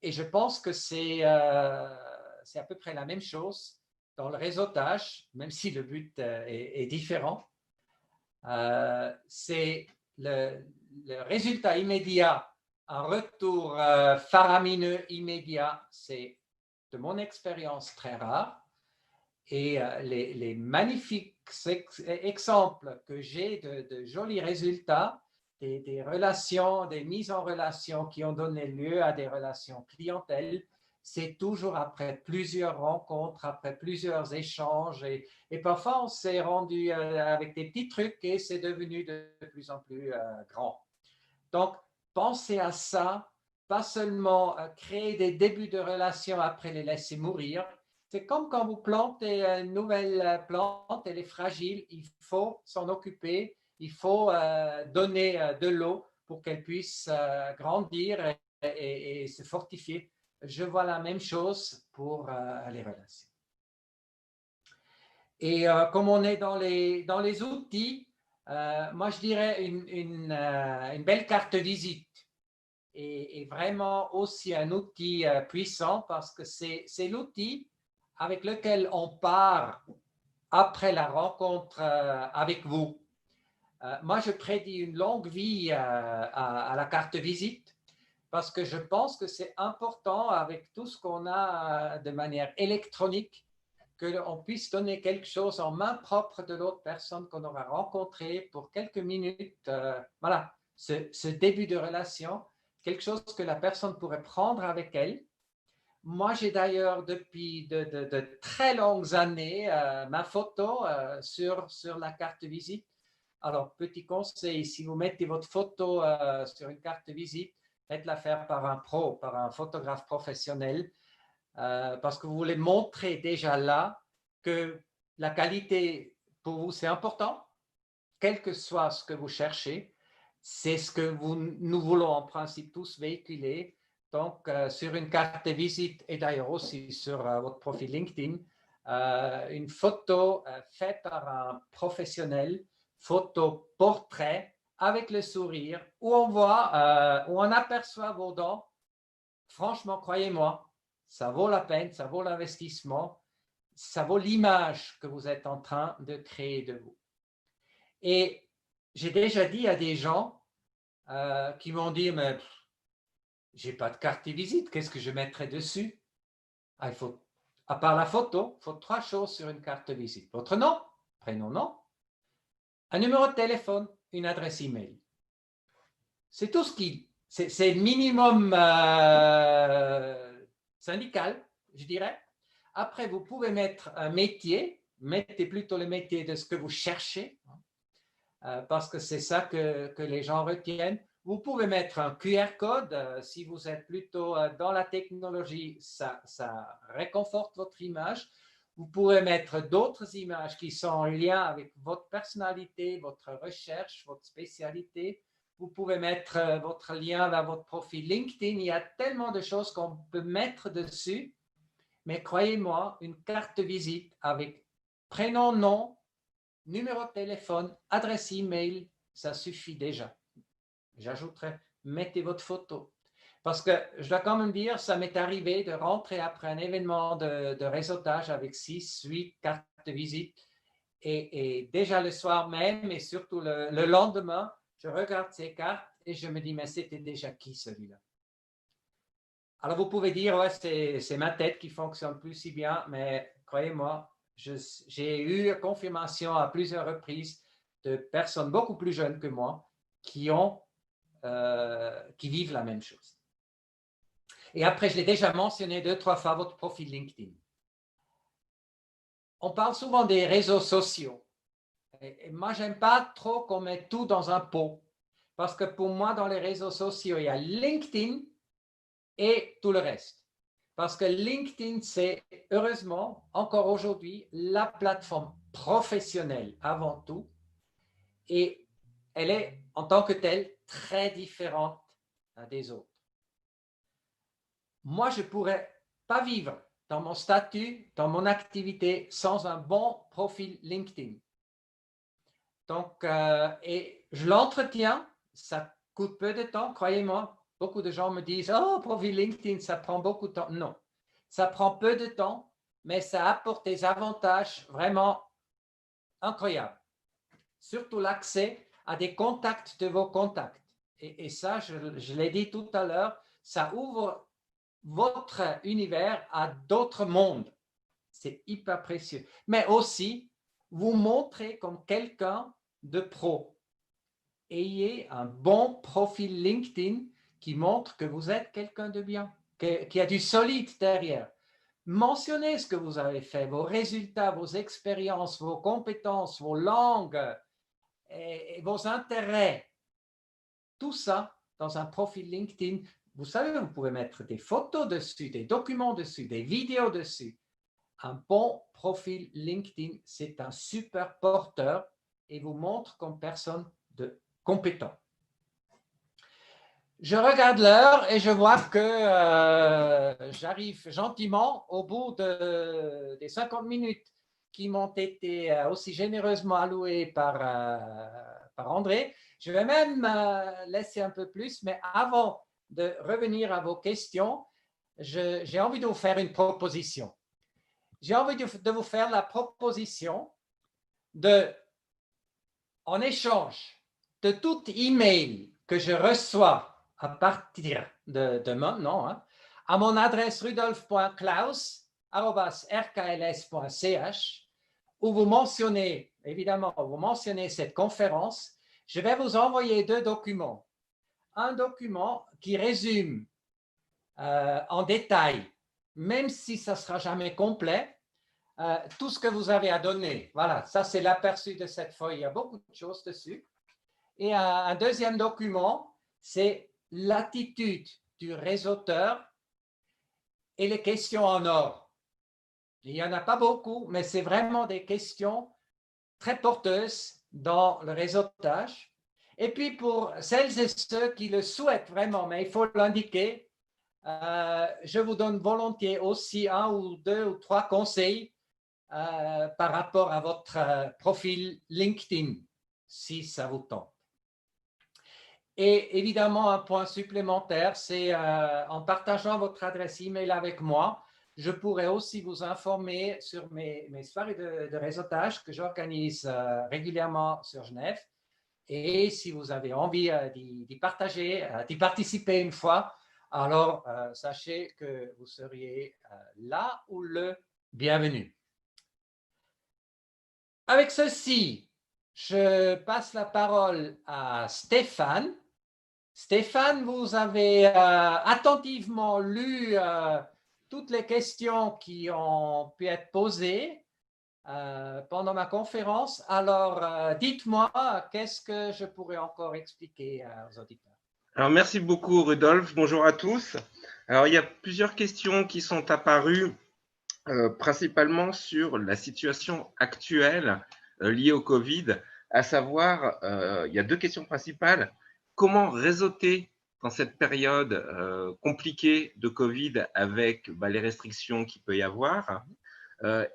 Speaker 2: Et je pense que c'est à peu près la même chose dans le réseautage, même si le but est différent. C'est le résultat immédiat, un retour faramineux immédiat, c'est de mon expérience très rare. Et les magnifiques exemples que j'ai de jolis résultats, des relations, des mises en relation qui ont donné lieu à des relations clientèle, c'est toujours après plusieurs rencontres, après plusieurs échanges. Et parfois, on s'est rendu avec des petits trucs et c'est devenu de plus en plus grand. Donc, pensez à ça, pas seulement créer des débuts de relations après les laisser mourir. C'est comme quand vous plantez une nouvelle plante, elle est fragile, il faut s'en occuper, il faut donner de l'eau pour qu'elle puisse grandir et se fortifier. Je vois la même chose pour les relations. Et comme on est dans les outils, moi je dirais une belle carte visite est vraiment aussi un outil puissant parce que c'est l'outil avec lequel on part après la rencontre avec vous. Moi, je prédis une longue vie à la carte visite parce que je pense que c'est important avec tout ce qu'on a de manière électronique qu'on puisse donner quelque chose en main propre de l'autre personne qu'on aura rencontrée pour quelques minutes. Voilà, ce début de relation, quelque chose que la personne pourrait prendre avec elle. Moi, j'ai d'ailleurs depuis de très longues années ma photo sur la carte visite. Alors, petit conseil, si vous mettez votre photo sur une carte visite, faites-la faire par un pro, par un photographe professionnel, parce que vous voulez montrer déjà là que la qualité pour vous, c'est important, quel que soit ce que vous cherchez. C'est ce que nous voulons en principe tous véhiculer. Donc, sur une carte de visite et d'ailleurs aussi sur votre profil LinkedIn, une photo faite par un professionnel, photo portrait avec le sourire, où on voit, où on aperçoit vos dents. Franchement, croyez-moi, ça vaut la peine, ça vaut l'investissement, ça vaut l'image que vous êtes en train de créer de vous. Et j'ai déjà dit à des gens qui m'ont dit, mais j'ai pas de carte de visite, qu'est-ce que je mettrai dessus? Il faut, à part la photo, il faut 3 choses sur une carte de visite. Votre nom, prénom, nom, un numéro de téléphone, une adresse email. C'est tout ce qui, c'est le minimum syndical, je dirais. Après, vous pouvez mettre un métier, mettez plutôt le métier de ce que vous cherchez, parce que c'est ça que les gens retiennent. Vous pouvez mettre un QR code. Si vous êtes plutôt dans la technologie, ça réconforte votre image. Vous pourrez mettre d'autres images qui sont en lien avec votre personnalité, votre recherche, votre spécialité. Vous pouvez mettre votre lien vers votre profil LinkedIn. Il y a tellement de choses qu'on peut mettre dessus. Mais croyez-moi, une carte de visite avec prénom, nom, numéro de téléphone, adresse email, ça suffit déjà. J'ajouterais, mettez votre photo. Parce que je dois quand même dire, ça m'est arrivé de rentrer après un événement de réseautage avec 6, 8 cartes de visite. Et déjà le soir même et surtout le lendemain, je regarde ces cartes et je me dis, mais c'était déjà qui celui-là? Alors vous pouvez dire, ouais, c'est ma tête qui fonctionne plus si bien, mais croyez-moi, j'ai eu confirmation à plusieurs reprises de personnes beaucoup plus jeunes que moi qui vivent la même chose. Et après, je l'ai déjà mentionné 2-3 fois, votre profil LinkedIn. On parle souvent des réseaux sociaux. Et moi, j'aime pas trop qu'on mette tout dans un pot. Parce que pour moi, dans les réseaux sociaux, il y a LinkedIn et tout le reste. Parce que LinkedIn, c'est heureusement, encore aujourd'hui, la plateforme professionnelle avant tout. Et elle est, en tant que telle, très différente des autres. Moi, je ne pourrais pas vivre dans mon statut, dans mon activité, sans un bon profil LinkedIn. Donc, et je l'entretiens, ça coûte peu de temps, croyez-moi. Beaucoup de gens me disent, oh, profil LinkedIn, ça prend beaucoup de temps. Non, ça prend peu de temps, mais ça apporte des avantages vraiment incroyables. Surtout l'accès à des contacts de vos contacts. Et ça, je l'ai dit tout à l'heure, ça ouvre votre univers à d'autres mondes. C'est hyper précieux. Mais aussi, vous montrez comme quelqu'un de pro. Ayez un bon profil LinkedIn qui montre que vous êtes quelqu'un de bien, qui a du solide derrière. Mentionnez ce que vous avez fait, vos résultats, vos expériences, vos compétences, vos langues et vos intérêts. Tout ça dans un profil LinkedIn. Vous savez, vous pouvez mettre des photos dessus, des documents dessus, des vidéos dessus. Un bon profil LinkedIn, c'est un super porteur et vous montre comme personne de compétent. Je regarde l'heure et je vois que j'arrive gentiment au bout des 50 minutes qui m'ont été aussi généreusement allouées par André. Je vais même laisser un peu plus, mais avant de revenir à vos questions, j'ai envie de vous faire une proposition. J'ai envie de vous faire la proposition en échange de tout email que je reçois à partir de maintenant, à mon adresse rudolf.klaus@rkls.ch, où vous mentionnez, évidemment, vous mentionnez cette conférence, je vais vous envoyer 2 documents. Un document qui résume en détail, même si ça ne sera jamais complet, tout ce que vous avez à donner. Voilà, ça c'est l'aperçu de cette feuille. Il y a beaucoup de choses dessus. Et un deuxième document, c'est l'attitude du réseauteur et les questions en or. Il n'y en a pas beaucoup, mais c'est vraiment des questions très porteuses dans le réseautage. Et puis pour celles et ceux qui le souhaitent vraiment, mais il faut l'indiquer, je vous donne volontiers aussi 1 ou 2 ou 3 conseils par rapport à votre profil LinkedIn, si ça vous tente. Et évidemment, un point supplémentaire, c'est en partageant votre adresse email avec moi, je pourrais aussi vous informer sur mes soirées de réseautage que j'organise régulièrement sur Genève. Et si vous avez envie d'y partager, d'y participer une fois, alors sachez que vous seriez là ou le bienvenu. Avec ceci, je passe la parole à Stéphane. Stéphane, vous avez attentivement lu toutes les questions qui ont pu être posées pendant ma conférence. Alors, dites-moi, qu'est-ce que je pourrais encore expliquer aux auditeurs?
Speaker 3: Alors, merci beaucoup, Rudolf. Bonjour à tous. Alors, il y a plusieurs questions qui sont apparues, principalement sur la situation actuelle liée au Covid, à savoir, il y a 2 questions principales. Comment réseauter dans cette période compliquée de Covid avec les restrictions qu'il peut y avoir?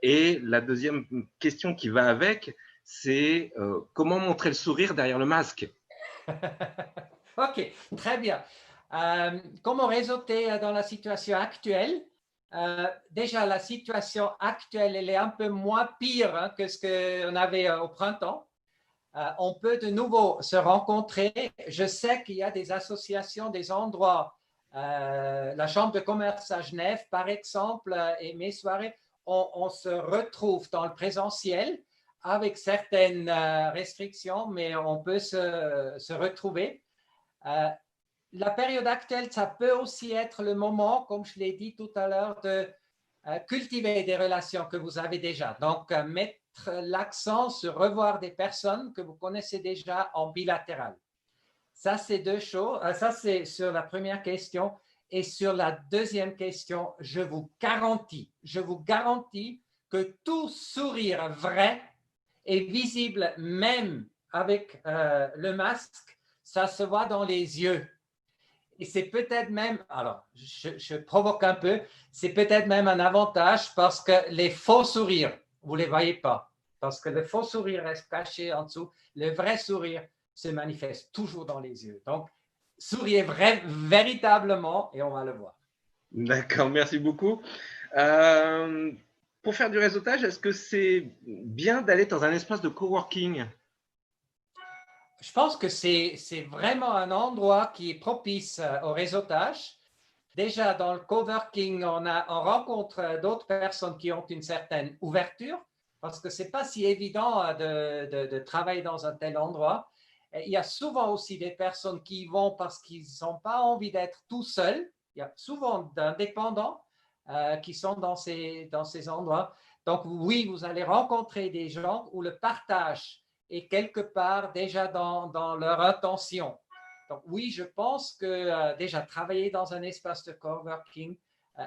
Speaker 3: Et la deuxième question qui va avec, c'est comment montrer le sourire derrière le masque?
Speaker 2: Ok, très bien. Comment réseauter dans la situation actuelle? Déjà, la situation actuelle, elle est un peu moins pire que ce qu'on avait au printemps. On peut de nouveau se rencontrer. Je sais qu'il y a des associations, des endroits, la Chambre de commerce à Genève, par exemple, et mes soirées, on se retrouve dans le présentiel avec certaines restrictions, mais on peut se retrouver. La période actuelle, ça peut aussi être le moment, comme je l'ai dit tout à l'heure, de cultiver des relations que vous avez déjà. Donc, mettre l'accent sur revoir des personnes que vous connaissez déjà en bilatéral. Ça, c'est 2 choses. Ça, c'est sur la première question. Et sur la deuxième question, je vous garantis que tout sourire vrai est visible même avec le masque. Ça se voit dans les yeux. Et c'est peut-être même, alors je provoque un peu, c'est peut-être même un avantage parce que les faux sourires, vous ne les voyez pas. Parce que le faux sourire reste caché en dessous. Le vrai sourire se manifeste toujours dans les yeux. Donc, souriez véritablement et on va le voir.
Speaker 3: D'accord, merci beaucoup. Pour faire du réseautage, est-ce que c'est bien d'aller dans un espace de coworking?
Speaker 2: Je pense que c'est vraiment un endroit qui est propice au réseautage. Déjà, dans le coworking, on rencontre d'autres personnes qui ont une certaine ouverture parce que ce n'est pas si évident de travailler dans un tel endroit. Et il y a souvent aussi des personnes qui y vont parce qu'ils n'ont pas envie d'être tout seuls. Il y a souvent d'indépendants qui sont dans ces endroits. Donc, oui, vous allez rencontrer des gens où le partage est quelque part déjà dans leur intention. Donc, oui, je pense que déjà travailler dans un espace de coworking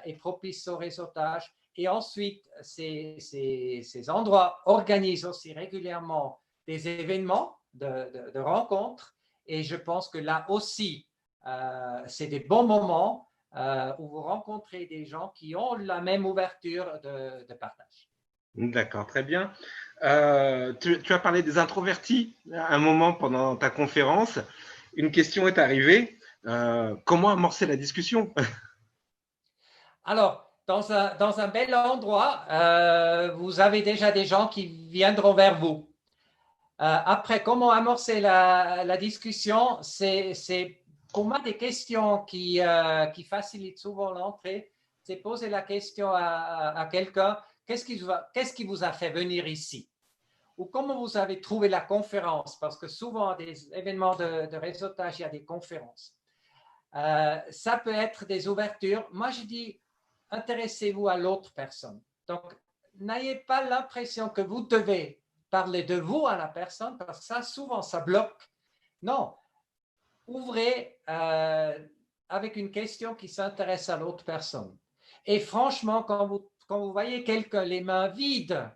Speaker 2: est propice au réseautage. Et ensuite, ces endroits organisent aussi régulièrement des événements de rencontres. Et je pense que là aussi, c'est des bons moments où vous rencontrez des gens qui ont la même ouverture de partage.
Speaker 3: D'accord, très bien. Tu as parlé des introvertis à un moment pendant ta conférence. Une question est arrivée. Comment amorcer la discussion?
Speaker 2: Alors, dans un bel endroit, vous avez déjà des gens qui viendront vers vous. Après, comment amorcer la discussion? C'est pour moi des questions qui facilitent souvent l'entrée. C'est poser la question à quelqu'un, qu'est-ce qui vous a fait venir ici? Ou comment vous avez trouvé la conférence? Parce que souvent, à des événements de réseautage, il y a des conférences. Ça peut être des ouvertures. Moi, je dis, intéressez-vous à l'autre personne. Donc, n'ayez pas l'impression que vous devez parler de vous à la personne, parce que ça, souvent, ça bloque. Non, ouvrez avec une question qui s'intéresse à l'autre personne. Et franchement, quand vous voyez quelqu'un les mains vides,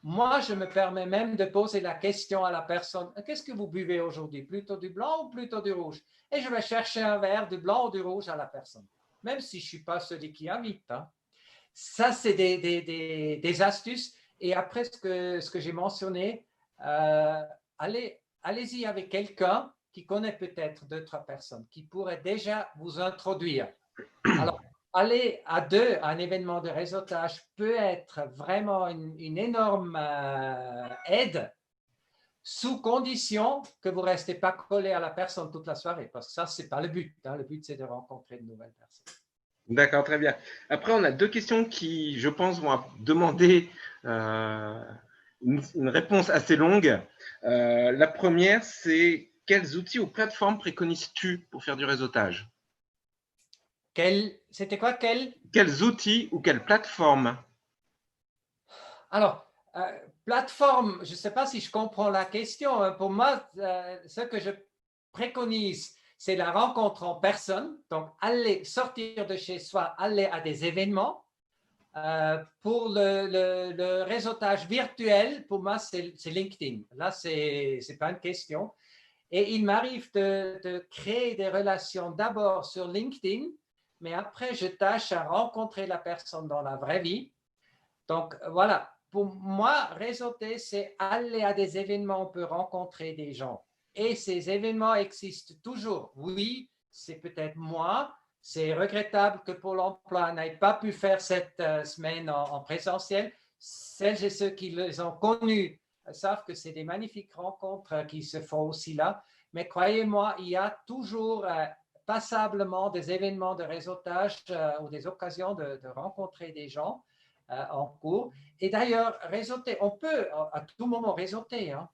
Speaker 2: moi, je me permets même de poser la question à la personne, qu'est-ce que vous buvez aujourd'hui? Plutôt du blanc ou plutôt du rouge? Et je vais chercher un verre du blanc ou du rouge à la personne, même si je ne suis pas celui qui invite. Hein. Ça, c'est des astuces. Et après, ce que j'ai mentionné, allez-y avec quelqu'un qui connaît peut-être d'autres personnes, qui pourrait déjà vous introduire. Alors, aller à deux à un événement de réseautage peut être vraiment une énorme aide, sous condition que vous ne restez pas collé à la personne toute la soirée, parce que ça, ce n'est pas le but. Hein. Le but, c'est de rencontrer de nouvelles personnes.
Speaker 3: D'accord, très bien. Après, on a deux questions qui, je pense, vont demander une réponse assez longue. La première, c'est quels outils ou plateformes préconises-tu pour faire du réseautage?
Speaker 2: C'était quoi?
Speaker 3: Quels outils ou quelles plateformes?
Speaker 2: Alors, plateforme, je ne sais pas si je comprends la question. Pour moi, ce que je préconise, c'est la rencontre en personne. Donc, aller sortir de chez soi, aller à des événements. Pour le réseautage virtuel, pour moi, c'est LinkedIn. Là, ce n'est pas une question. Et il m'arrive de créer des relations d'abord sur LinkedIn, mais après, je tâche à rencontrer la personne dans la vraie vie. Donc, voilà. Pour moi, réseauter, c'est aller à des événements, on peut rencontrer des gens. Et ces événements existent toujours. Oui, c'est peut-être moi. C'est regrettable que Pôle emploi n'ait pas pu faire cette semaine en présentiel. Celles et ceux qui les ont connus savent que c'est des magnifiques rencontres qui se font aussi là. Mais croyez-moi, il y a toujours passablement des événements de réseautage ou des occasions de rencontrer des gens en cours. Et d'ailleurs, réseauter, on peut à tout moment réseauter. Hein.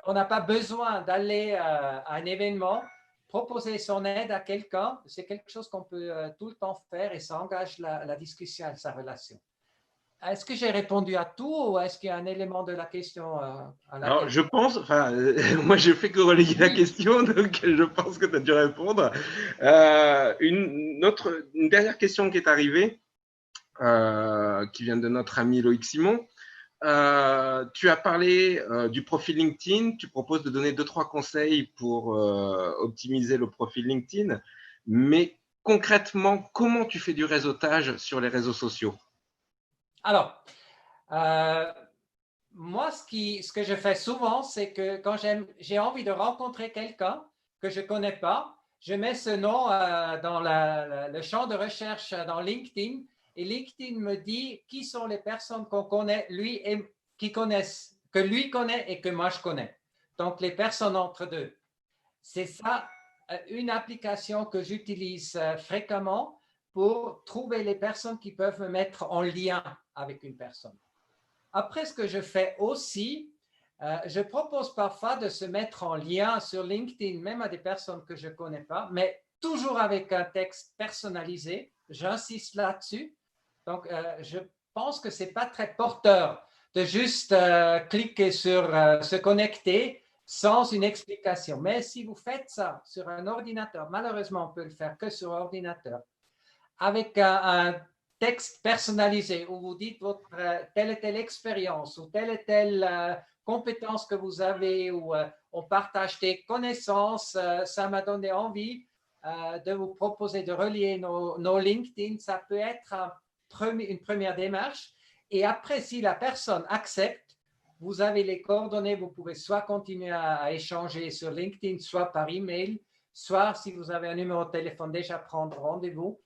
Speaker 2: On n'a pas besoin d'aller à un événement, proposer son aide à quelqu'un. C'est quelque chose qu'on peut tout le temps faire et ça engage la discussion et sa relation. Est-ce que j'ai répondu à tout ou est-ce qu'il y a un élément de la question à laquelle...
Speaker 3: Alors, je pense, enfin, moi, je fais que relayer la question, donc je pense que tu as dû répondre. Une dernière question qui est arrivée, qui vient de notre ami Loïc Simon. Tu as parlé du profil LinkedIn. Tu proposes de donner 2-3 conseils pour optimiser le profil LinkedIn. Mais concrètement, comment tu fais du réseautage sur les réseaux sociaux?
Speaker 2: Alors, moi, ce que je fais souvent, c'est que quand j'ai envie de rencontrer quelqu'un que je ne connais pas, je mets ce nom dans le champ de recherche dans LinkedIn et LinkedIn me dit qui sont les personnes qu'on connaît, que lui connaît et que moi je connais. Donc, les personnes entre deux. C'est ça, une application que j'utilise fréquemment pour trouver les personnes qui peuvent me mettre en lien avec une personne. Après, ce que je fais aussi, je propose parfois de se mettre en lien sur LinkedIn, même à des personnes que je ne connais pas, mais toujours avec un texte personnalisé. J'insiste là-dessus. Donc, je pense que ce n'est pas très porteur de juste cliquer sur se connecter sans une explication. Mais si vous faites ça sur un ordinateur, malheureusement, on peut le faire que sur ordinateur, avec un texte personnalisé où vous dites votre telle et telle expérience ou telle et telle compétence que vous avez ou on partage des connaissances, ça m'a donné envie de vous proposer de relier nos LinkedIn. Ça peut être une première démarche. Et après, si la personne accepte, vous avez les coordonnées, vous pouvez soit continuer à échanger sur LinkedIn, soit par email, soit si vous avez un numéro de téléphone, déjà prendre rendez-vous.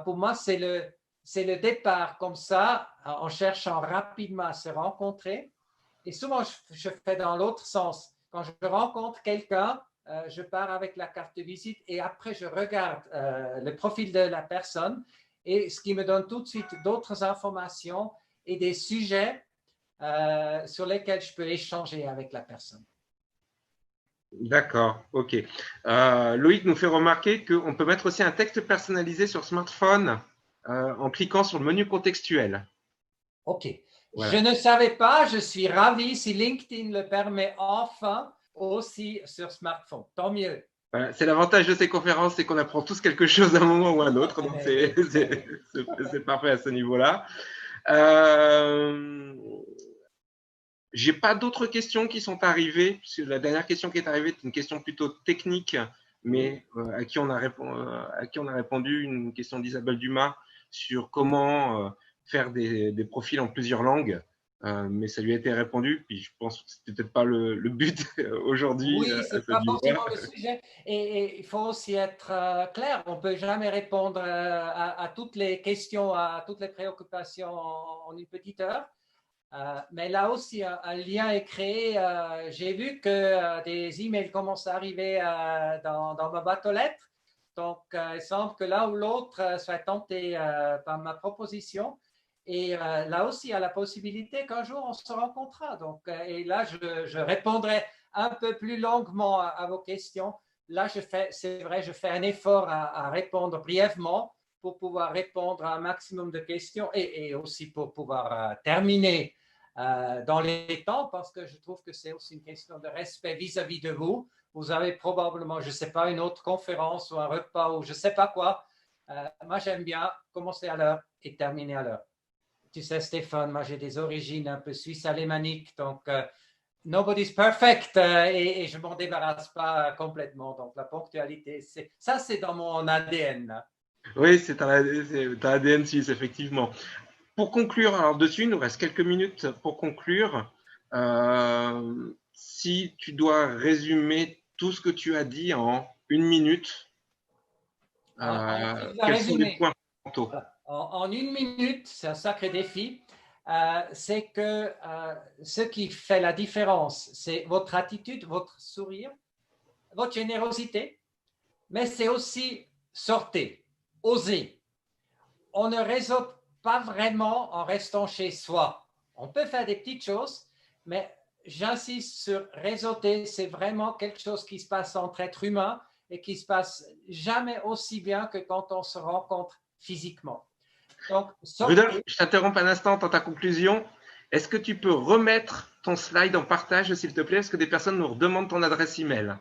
Speaker 2: Pour moi, c'est le départ comme ça, en cherchant rapidement à se rencontrer. Et souvent, je fais dans l'autre sens. Quand je rencontre quelqu'un, je pars avec la carte de visite et après, je regarde le profil de la personne et ce qui me donne tout de suite d'autres informations et des sujets sur lesquels je peux échanger avec la personne.
Speaker 3: D'accord, ok. Loïc nous fait remarquer qu'on peut mettre aussi un texte personnalisé sur smartphone en cliquant sur le menu contextuel.
Speaker 2: Ok.
Speaker 3: Voilà.
Speaker 2: Je ne savais pas, je suis ravi si LinkedIn le permet enfin aussi sur smartphone. Tant mieux.
Speaker 3: Voilà. C'est l'avantage de ces conférences, c'est qu'on apprend tous quelque chose à un moment ou à un autre, donc c'est parfait à ce niveau-là. J'ai pas d'autres questions qui sont arrivées, puisque la dernière question qui est arrivée est une question plutôt technique, mais à qui on a répondu, une question d'Isabelle Dumas sur comment faire des profils en plusieurs langues. Mais ça lui a été répondu, puis je pense que c'était peut-être pas le but aujourd'hui
Speaker 2: Oui, ce
Speaker 3: à
Speaker 2: n'est
Speaker 3: ce
Speaker 2: pas
Speaker 3: niveau-là.
Speaker 2: forcément le sujet. Et il faut aussi être clair. On ne peut jamais répondre à toutes les questions, à toutes les préoccupations en une petite heure. Mais là aussi, un lien est créé. J'ai vu que des emails commencent à arriver dans ma boîte aux lettres. Donc, il semble que l'un ou l'autre soit tenté par ma proposition. Et là aussi, il y a la possibilité qu'un jour, on se rencontrera. Donc, et là, je répondrai un peu plus longuement à vos questions. Là, c'est vrai, je fais un effort à répondre brièvement pour pouvoir répondre à un maximum de questions et aussi pour pouvoir terminer dans les temps, parce que je trouve que c'est aussi une question de respect vis-à-vis de vous. Vous avez probablement, je ne sais pas, une autre conférence ou un repas ou je ne sais pas quoi. Moi, j'aime bien commencer à l'heure et terminer à l'heure. Tu sais, Stéphane, moi, j'ai des origines un peu suisse-alémaniques, donc nobody's perfect et je ne m'en débarrasse pas complètement. Donc, la ponctualité, c'est dans mon ADN.
Speaker 3: Oui, c'est un ADN suisse, effectivement. Pour conclure, alors dessus, il nous reste quelques minutes pour conclure. Si tu dois résumer tout ce que tu as dit en une minute,
Speaker 2: Alors, si je dois
Speaker 3: quels sont les
Speaker 2: résumer,
Speaker 3: points fondamentaux?
Speaker 2: en une minute, c'est un sacré défi. C'est que ce qui fait la différence, c'est votre attitude, votre sourire, votre générosité, mais c'est aussi sortez, osez. On ne résout pas vraiment en restant chez soi. On peut faire des petites choses, mais j'insiste sur réseauter, c'est vraiment quelque chose qui se passe entre êtres humains et qui se passe jamais aussi bien que quand on se rencontre physiquement. Donc,
Speaker 3: Rudolf,
Speaker 2: sortez.
Speaker 3: je t'interromps un instant dans ta conclusion. Est-ce que tu peux remettre ton slide en partage, s'il te plaît, parce que des personnes nous redemandent ton adresse email.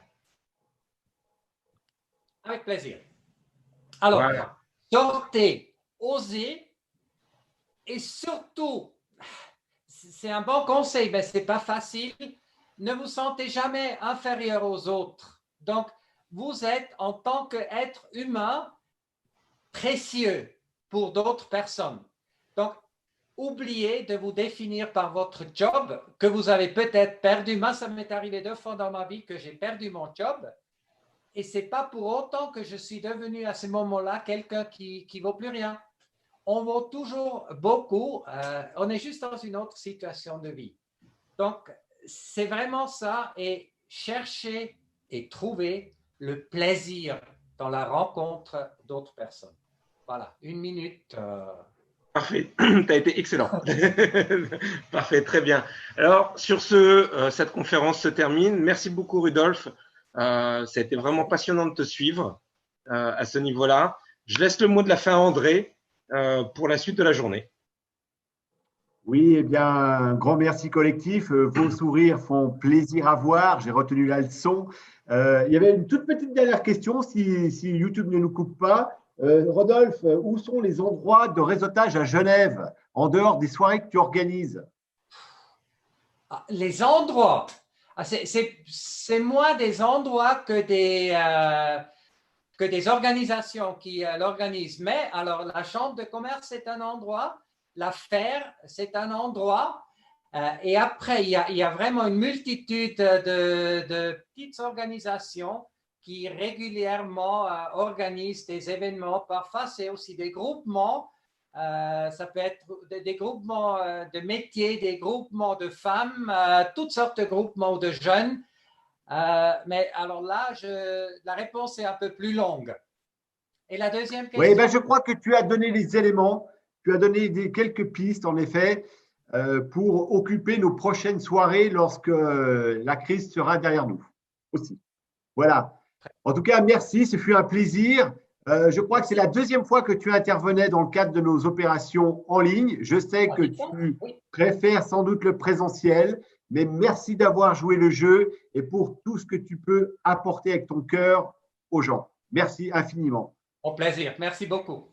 Speaker 2: Avec plaisir. Alors,
Speaker 3: Voilà.
Speaker 2: sortez, osez et surtout, c'est un bon conseil, mais ce n'est pas facile, ne vous sentez jamais inférieur aux autres. Donc, vous êtes en tant qu'être humain précieux pour d'autres personnes. Donc, oubliez de vous définir par votre job que vous avez peut-être perdu. Moi, ça m'est arrivé 2 fois dans ma vie que j'ai perdu mon job. Et ce n'est pas pour autant que je suis devenu à ce moment-là quelqu'un qui ne vaut plus rien. On vaut toujours beaucoup. On est juste dans une autre situation de vie. Donc, c'est vraiment ça. Et chercher et trouver le plaisir dans la rencontre d'autres personnes. Voilà, une minute.
Speaker 3: Parfait, tu as été excellent. Parfait, très bien. Alors, sur ce, cette conférence se termine. Merci beaucoup, Rudolf. Ça a été vraiment passionnant de te suivre à ce niveau-là. Je laisse le mot de la fin à André pour la suite de la journée.
Speaker 1: Oui, eh bien, un grand merci collectif. Vos sourires font plaisir à voir. J'ai retenu la leçon. Il y avait une toute petite dernière question, si YouTube ne nous coupe pas. Rodolphe, où sont les endroits de réseautage à Genève, en dehors des soirées que tu organises?
Speaker 2: Les endroits. C'est moins des endroits que des organisations qui l'organisent. Mais alors, la Chambre de commerce, c'est un endroit. La FAIR, c'est un endroit. Et après, il y a vraiment une multitude de petites organisations qui régulièrement organisent des événements. Parfois, c'est aussi des groupements Ça peut être des groupements de métiers, des groupements de femmes, toutes sortes de groupements de jeunes. Mais alors là, la réponse est un peu plus longue. Et la deuxième question?
Speaker 1: Oui, ben, je crois que tu as donné les éléments, tu as donné quelques pistes, en effet, pour occuper nos prochaines soirées lorsque la crise sera derrière nous aussi. Voilà. En tout cas, merci, ce fut un plaisir. Je crois que c'est la deuxième fois que tu intervenais dans le cadre de nos opérations en ligne. Je sais que tu préfères sans doute le présentiel, mais merci d'avoir joué le jeu et pour tout ce que tu peux apporter avec ton cœur aux gens. Merci infiniment.
Speaker 2: Au plaisir. Merci beaucoup.